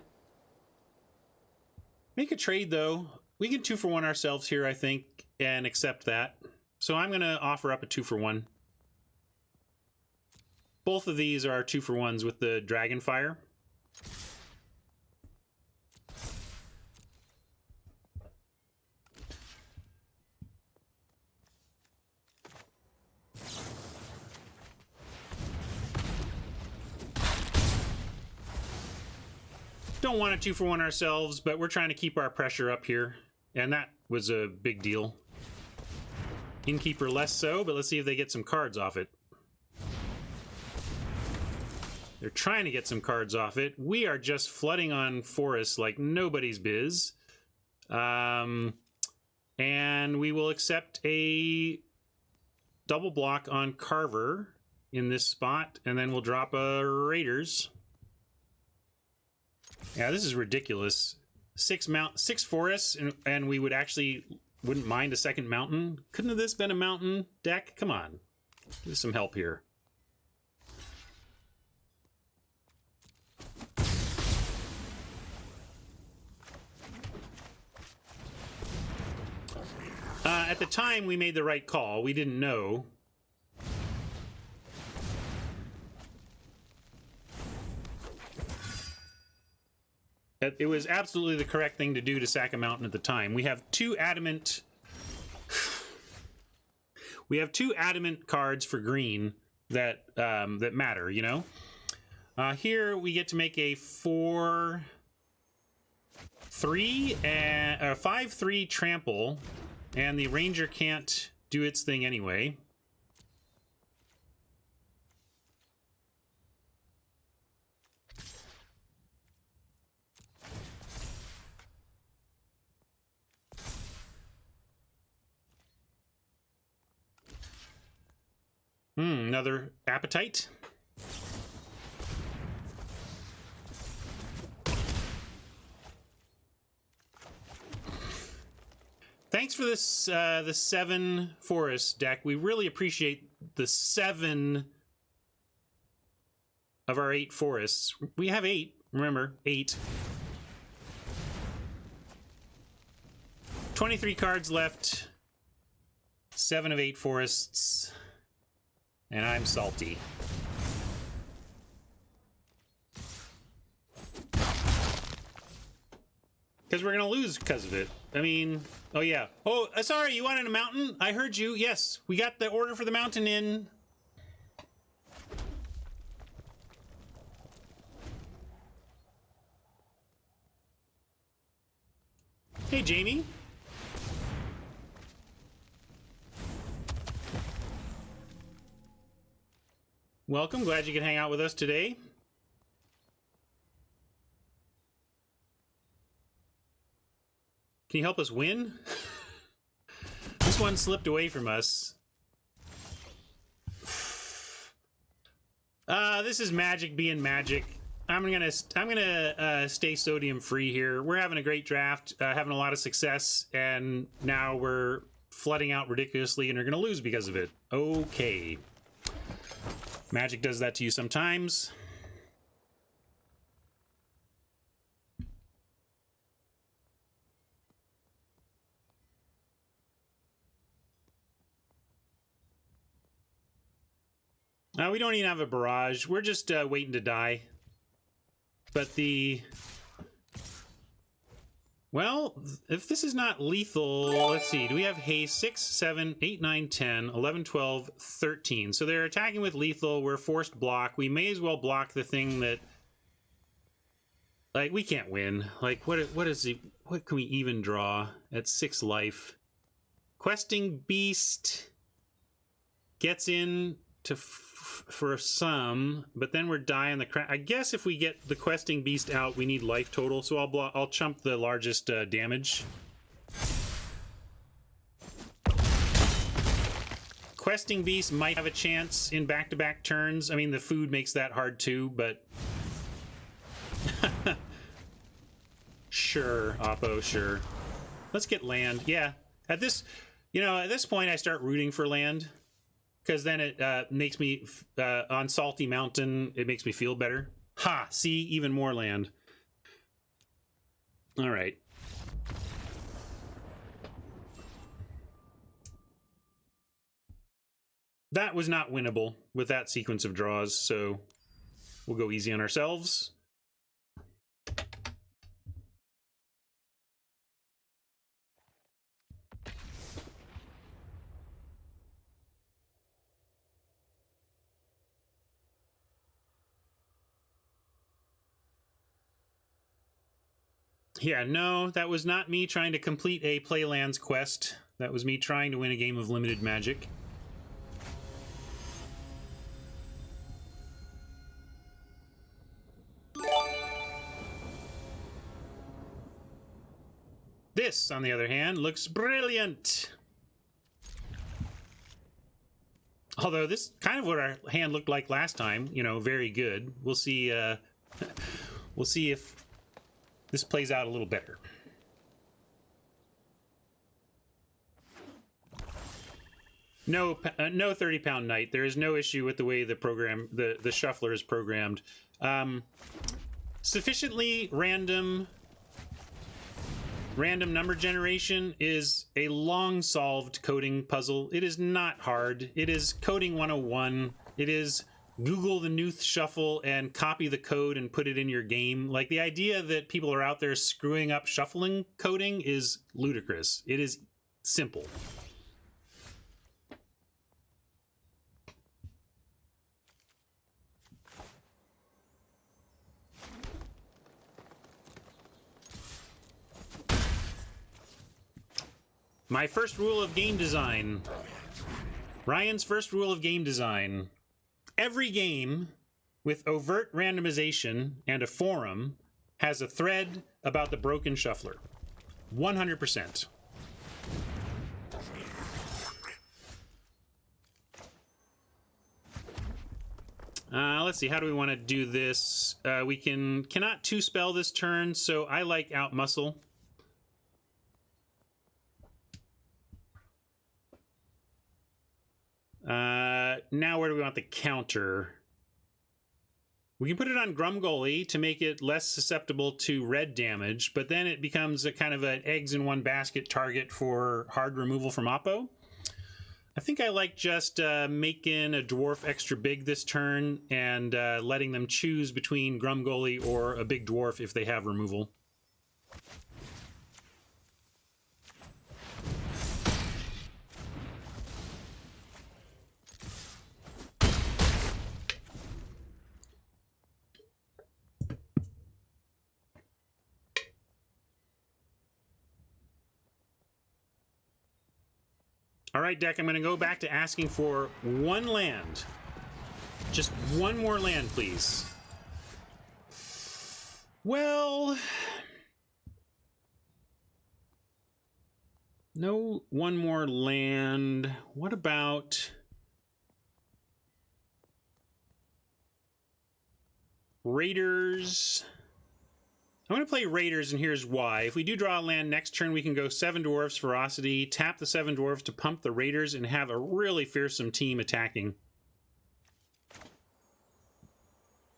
make a trade, though. We can 2-for-1 ourselves here, I think, and accept that. So I'm going to offer up a 2-for-1. Both of these are 2-for-1s with the Dragonfire. Don't want to 2-for-1 ourselves, but we're trying to keep our pressure up here. And that was a big deal. Innkeeper less so, but let's see if they get some cards off it. They're trying to get some cards off it. We are just flooding on forests like nobody's biz. And we will accept a double block on Carver in this spot, and then we'll drop a Raiders. Yeah, this is ridiculous. 6 forests, and we wouldn't mind a second mountain. Couldn't have this been a mountain deck? Come on, give us some help here. At the time, we made the right call. We didn't know. It was absolutely the correct thing to do to sack a mountain at the time. We have two adamant... we have 2 adamant cards for green that that matter, you know? Here we get to make a 4-3 and a 5-3 trample, and the ranger can't do its thing anyway. Another appetite. Thanks for this, the 7 forest deck. We really appreciate the 7 of our 8 forests. We have 8, remember, 8. 23 cards left. 7 of 8 forests. And I'm salty. Because we're going to lose because of it. I mean, oh yeah. Oh, sorry, you wanted a mountain? I heard you. Yes, we got the order for the mountain in. Hey, Jamie. Welcome. Glad you could hang out with us today. Can you help us win? This one slipped away from us. This is Magic being Magic. I'm gonna stay sodium free here. We're having a great draft, having a lot of success, and now we're flooding out ridiculously, and are gonna lose because of it. Okay. Magic does that to you sometimes. We don't even have a barrage. We're just waiting to die. But the... Well, if this is not lethal, let's see. Do we have haste? 6, 7, 8, 9, 10, 11, 12, 13. So they're attacking with lethal. We're forced block. We may as well block the thing that... Like, we can't win. Like, what can we even draw at 6 life? Questing Beast gets in to for some, but then we're dying the crap. I guess if we get the Questing Beast out, we need life total, so I'll chump the largest damage. Questing Beast might have a chance in back-to-back turns. I mean, the food makes that hard too, but... Sure, Oppo, sure. Let's get land. Yeah, at this, at this point I start rooting for land. Because then it makes me, on Salty Mountain, it makes me feel better. Ha! See? Even more land. All right. That was not winnable with that sequence of draws, so we'll go easy on ourselves. Yeah, no, that was not me trying to complete a Playlands quest. That was me trying to win a game of limited Magic. This, on the other hand, looks brilliant. Although this kind of what our hand looked like last time, very good. We'll see. We'll see if this plays out a little better. No 30-pound knight. There is no issue with the way the program, the shuffler is programmed. Sufficiently random number generation is a long-solved coding puzzle. It is not hard. It is coding 101. It is Google the Newth Shuffle and copy the code and put it in your game. Like, the idea that people are out there screwing up shuffling coding is ludicrous. It is simple. My first rule of game design. Ryan's first rule of game design. Every game with overt randomization and a forum has a thread about the broken shuffler. 100%. Let's see, how do we want to do this? We cannot two-spell this turn, so I like Outmuscle. Now where do we want the counter? We can put it on Grumgully to make it less susceptible to red damage, but then it becomes a kind of an eggs in one basket target for hard removal from Oppo. I think I like just making a dwarf extra big this turn and letting them choose between Grumgully or a big dwarf if they have removal. All right, deck, I'm going to go back to asking for one land. Just one more land, please. Well, no one more land. What about Raiders? I'm going to play Raiders, and here's why. If we do draw a land next turn, we can go 7 Dwarfs, Ferocity, tap the 7 Dwarfs to pump the Raiders, and have a really fearsome team attacking.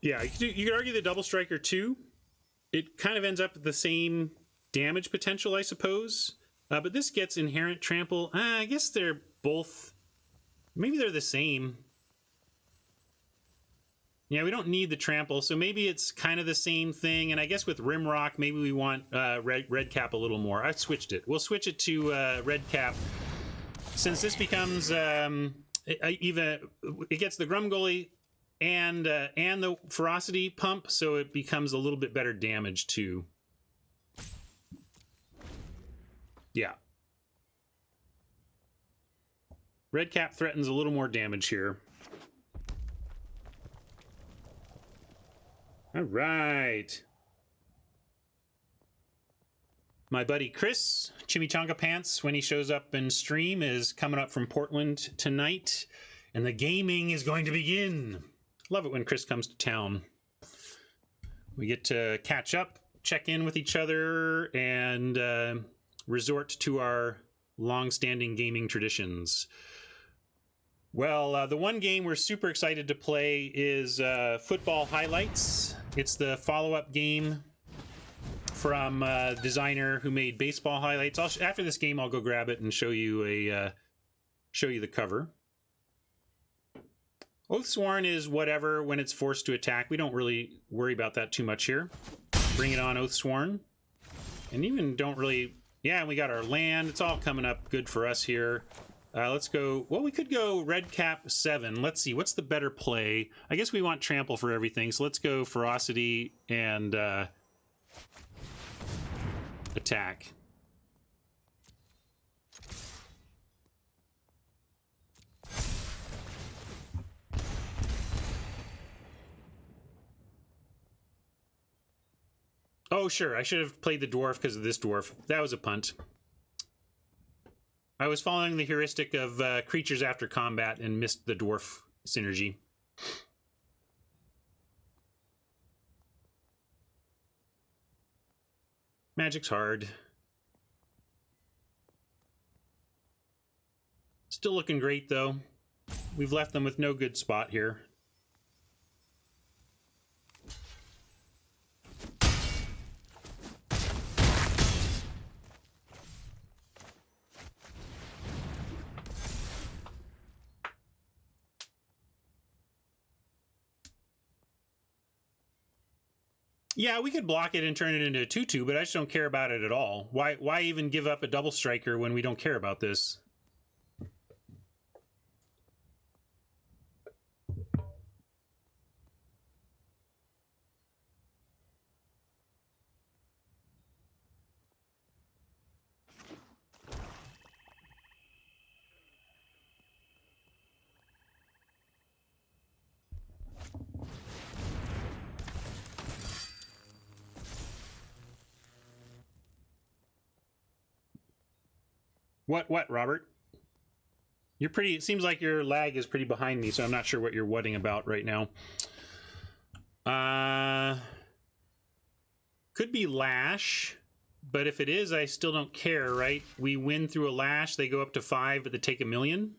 Yeah, you could argue the Double Striker too. It kind of ends up with the same damage potential, I suppose. But this gets Inherent Trample. I guess they're both... Maybe they're the same. Yeah, we don't need the trample, so maybe it's kind of the same thing. And I guess with Rimrock, maybe we want red cap a little more. I switched it. We'll switch it to red cap. Since this becomes it gets the Grumgully and the Ferocity pump, so it becomes a little bit better damage too. Yeah. Red cap threatens a little more damage here. All right. My buddy Chris, Chimichanga Pants, when he shows up in stream, is coming up from Portland tonight, and the gaming is going to begin. Love it when Chris comes to town. We get to catch up, check in with each other, and resort to our long-standing gaming traditions. Well, the one game we're super excited to play is Football Highlights. It's the follow-up game from a designer who made Baseball Highlights. After this game, I'll go grab it and show you the cover. Oathsworn is whatever when it's forced to attack. We don't really worry about that too much here. Bring it on, Oathsworn. And even don't really... Yeah, we got our land. It's all coming up good for us here. Let's go... Well, we could go red cap 7. Let's see. What's the better play? I guess we want trample for everything. So let's go ferocity and attack. Oh, sure. I should have played the dwarf because of this dwarf. That was a punt. I was following the heuristic of creatures after combat and missed the dwarf synergy. Magic's hard. Still looking great, though. We've left them with no good spot here. Yeah, we could block it and turn it into a 2/2, but I just don't care about it at all. Why even give up a double striker when we don't care about this? What, Robert? You're pretty... It seems like your lag is pretty behind me, so I'm not sure what you're whatting about right now. Could be Lash, but if it is, I still don't care, right? We win through a Lash, they go up to 5, but they take 1,000,000.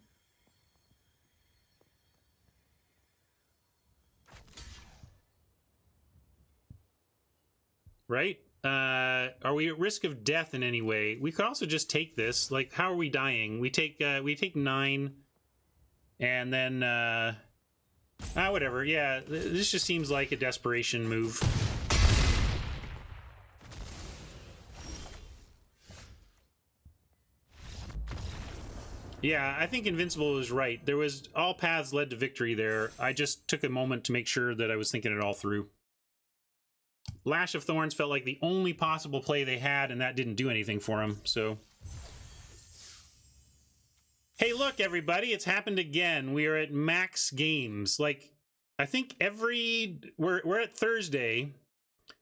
right? Are we at risk of death in any way? We could also just take this. Like, how are we dying? We take 9, and then whatever. Yeah, this just seems like a desperation move. Yeah, I think Invincible was right. There was all paths led to victory there. I just took a moment to make sure that I was thinking it all through. Lash of Thorns felt like the only possible play they had, and that didn't do anything for them, so... Hey, look, everybody, it's happened again. We are at max games. Like, I think we're at Thursday.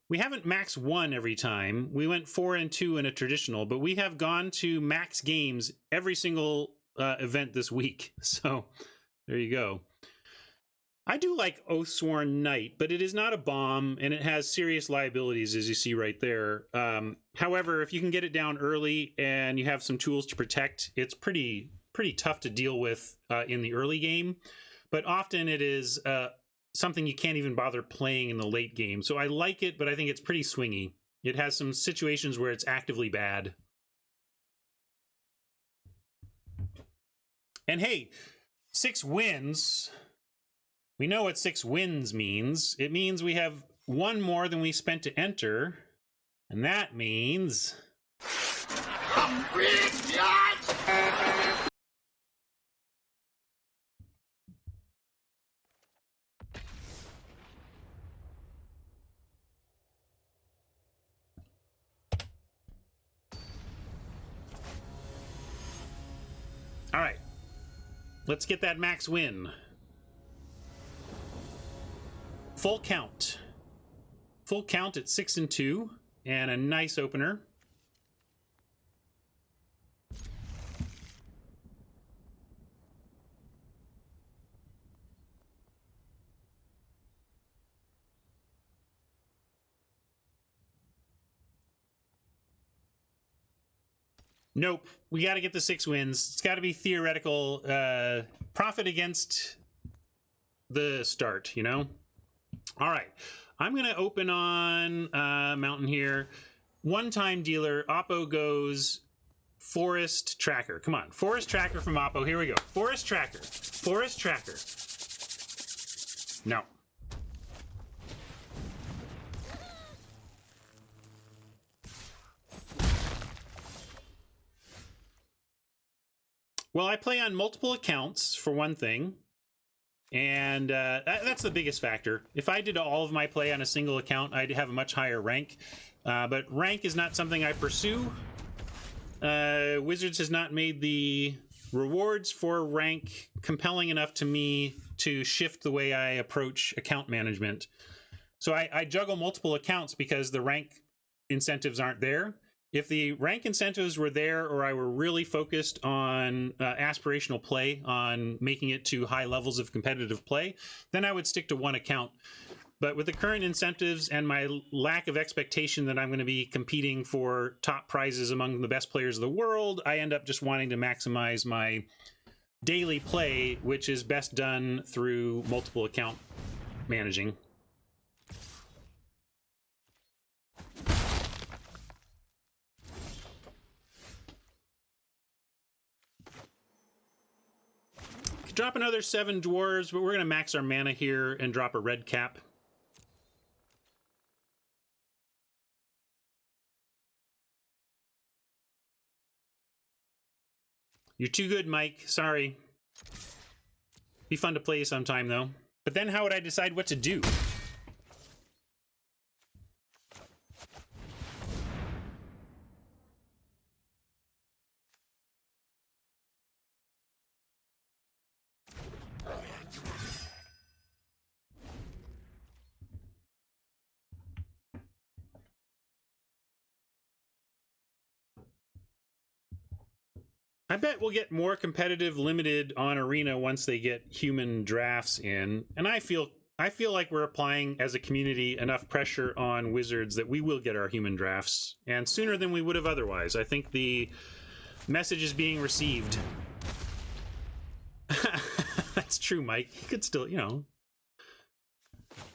We haven't max 1 every time. We went 4 and 2 in a traditional, but we have gone to max games every single event this week. So, there you go. I do like Oathsworn Knight, but it is not a bomb, and it has serious liabilities, as you see right there. However, if you can get it down early and you have some tools to protect, it's pretty tough to deal with in the early game. But often it is something you can't even bother playing in the late game. So I like it, but I think it's pretty swingy. It has some situations where it's actively bad. And hey, 6 wins... We know what 6 wins means. It means we have 1 more than we spent to enter. And that means... All right. Let's get that max win. Full count. Full count at 6 and 2, and a nice opener. Nope. We got to get the 6 wins. It's got to be theoretical profit against the start, you know? All right, I'm going to open on Mountain here. One-time dealer, Oppo goes Forest Tracker. Come on, Forest Tracker from Oppo. Here we go. Forest Tracker. Forest Tracker. No. Well, I play on multiple accounts, for one thing. And that's the biggest factor. If I did all of my play on a single account, I'd have a much higher rank. But rank is not something I pursue. Wizards has not made the rewards for rank compelling enough to me to shift the way I approach account management. So I juggle multiple accounts because the rank incentives aren't there. If the rank incentives were there, or I were really focused on aspirational play, on making it to high levels of competitive play, then I would stick to one account. But with the current incentives and my lack of expectation that I'm going to be competing for top prizes among the best players of the world, I end up just wanting to maximize my daily play, which is best done through multiple account managing. Drop another 7 dwarves, but we're going to max our mana here and drop a red cap. You're too good, Mike. Sorry. Be fun to play sometime, though. But then how would I decide what to do? I bet we'll get more competitive limited on Arena once they get human drafts in. And I feel like we're applying as a community enough pressure on Wizards that we will get our human drafts, and sooner than we would have otherwise. I think the message is being received. That's true, Mike. You could still, you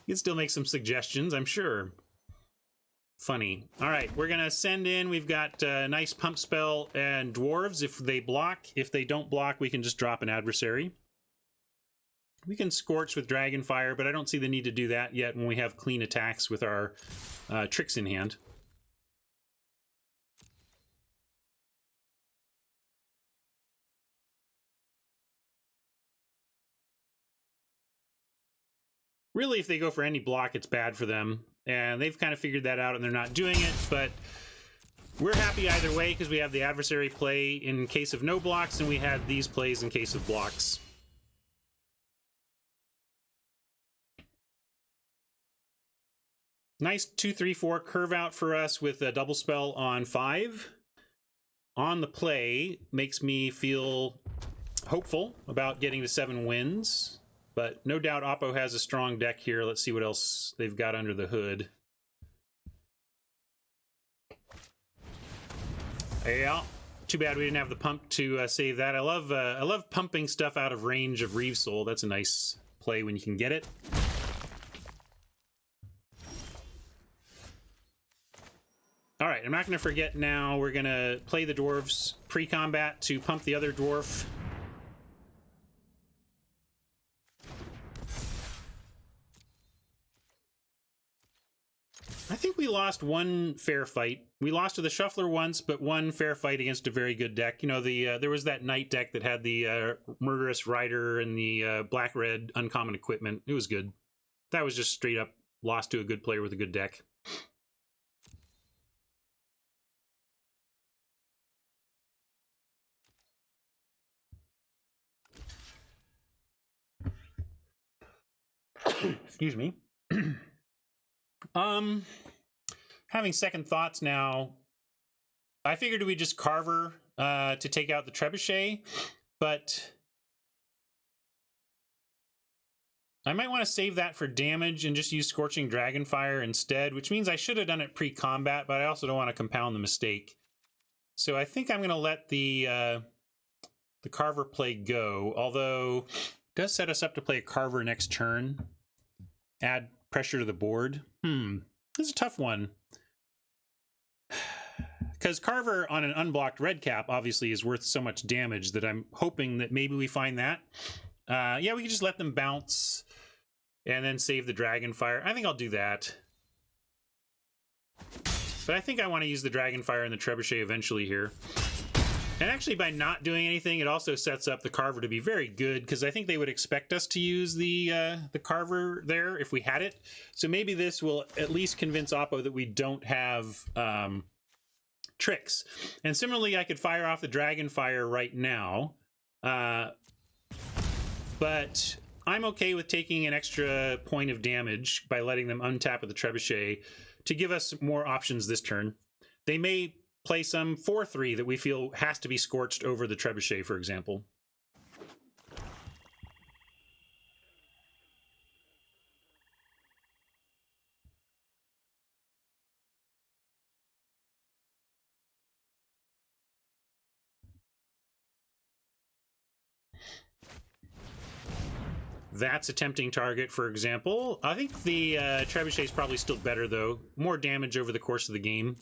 could still make some suggestions, I'm sure. Funny. All right, we're gonna send in. We've got nice pump spell and dwarves if they block. If they don't block, we can just drop an adversary. We can scorch with Dragonfire, but I don't see the need to do that yet when we have clean attacks with our tricks in hand. Really, if they go for any block, it's bad for them. And they've kind of figured that out and they're not doing it, but we're happy either way because we have the adversary play in case of no blocks and we had these plays in case of blocks. Nice 2-3-4 curve out for us with a double spell on 5. On the play makes me feel hopeful about getting to 7 wins, but no doubt Oppo has a strong deck here. Let's see what else they've got under the hood. Yeah, too bad we didn't have the pump to save that. I love pumping stuff out of range of Reeve Soul. That's a nice play when you can get it. All right, I'm not going to forget now. We're going to play the dwarves pre-combat to pump the other dwarf. I think we lost one fair fight. We lost to the Shuffler once, but one fair fight against a very good deck. You know, there was that Knight deck that had the Murderous Rider and the black-red uncommon equipment. It was good. That was just straight up lost to a good player with a good deck. Excuse me. Having second thoughts now. I figured we just Carver to take out the Trebuchet, but I might want to save that for damage and just use Scorching Dragonfire instead, which means I should have done it pre-combat, but I also don't want to compound the mistake. So I think I'm going to let the Carver play go, although it does set us up to play a Carver next turn. Add pressure to the board. This is a tough one. Because Carver on an unblocked red cap obviously is worth so much damage that I'm hoping that maybe we find that. Yeah, we can just let them bounce and then save the Dragonfire. I think I'll do that. But I think I want to use the Dragonfire and the Trebuchet eventually here. And actually, by not doing anything, it also sets up the Carver to be very good, because I think they would expect us to use the Carver there if we had it. So maybe this will at least convince Oppo that we don't have tricks. And similarly, I could fire off the Dragonfire right now, but I'm okay with taking an extra point of damage by letting them untap with the Trebuchet to give us more options this turn. They may play some 4-3 that we feel has to be scorched over the Trebuchet, for example. That's a tempting target, for example. I think the Trebuchet is probably still better, though. More damage over the course of the game.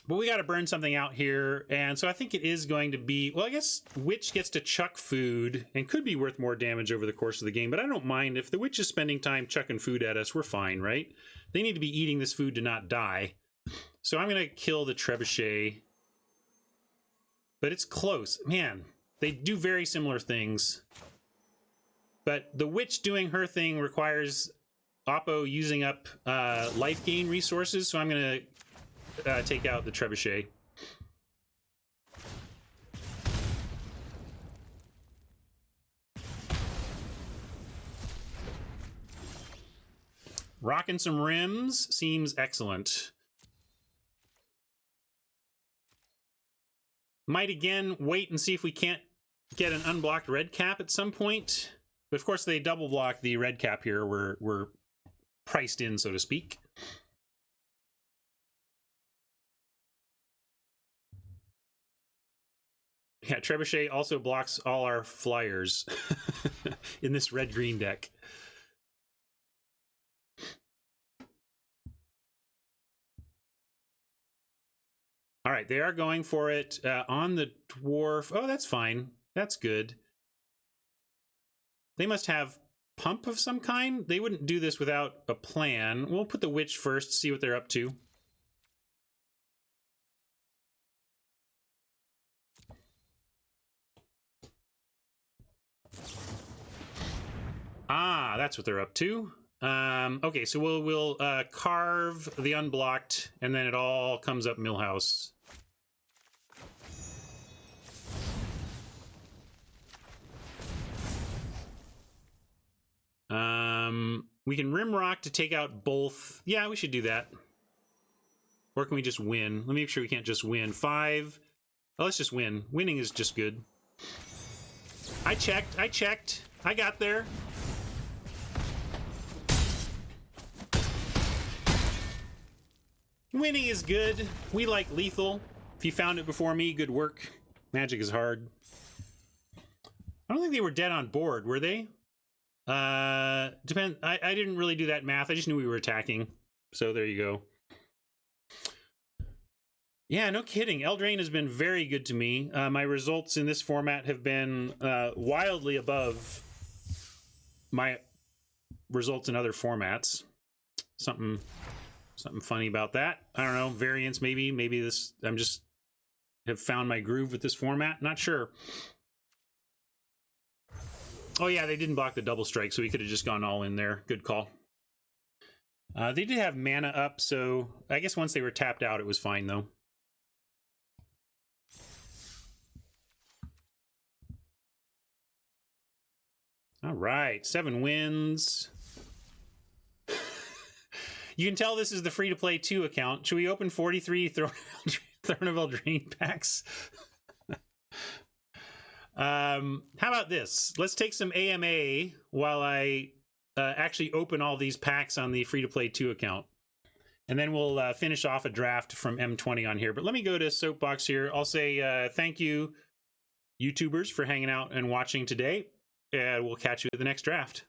But we got to burn something out here, and so I think it is going to be... Well, I guess Witch gets to chuck food and could be worth more damage over the course of the game, but I don't mind. If the Witch is spending time chucking food at us, we're fine, right? They need to be eating this food to not die. So I'm going to kill the Trebuchet. But it's close. Man, they do very similar things. But the Witch doing her thing requires Oppo using up life gain resources, so I'm going to take out the Trebuchet. Rocking some rims seems excellent. Might again wait and see if we can't get an unblocked red cap at some point. But of course they double block the red cap here. We're priced in, so to speak. Yeah, Trebuchet also blocks all our flyers in this red-green deck. All right, they are going for it on the dwarf. Oh, that's fine. That's good. They must have pump of some kind. They wouldn't do this without a plan. We'll put the witch first, see what they're up to. Ah, that's what they're up to. Okay, so we'll carve the unblocked, and then it all comes up Millhouse. We can Rimrock to take out both. Yeah, we should do that. Or can we just win? Let me make sure we can't just win. 5. Oh, let's just win. Winning is just good. I checked. I got there. Winning is good. We like lethal. If you found it before me, good work. Magic is hard. I don't think they were dead on board, were they? I didn't really do that math. I just knew we were attacking. So there you go. Yeah, no kidding. Eldraine has been very good to me. My results in this format have been wildly above my results in other formats. Something funny about that. I don't know. Variance, maybe. Maybe this. I'm just have found my groove with this format. Not sure. Oh yeah, they didn't block the double strike, so we could have just gone all in there. Good call. They did have mana up, so I guess once they were tapped out, it was fine though. All right, 7 wins. You can tell this is the free-to-play 2 account. Should we open 43 Throne of Eldraine packs? How about this? Let's take some AMA while I actually open all these packs on the free-to-play 2 account. And then we'll finish off a draft from M20 on here. But let me go to Soapbox here. I'll say thank you, YouTubers, for hanging out and watching today. And we'll catch you at the next draft.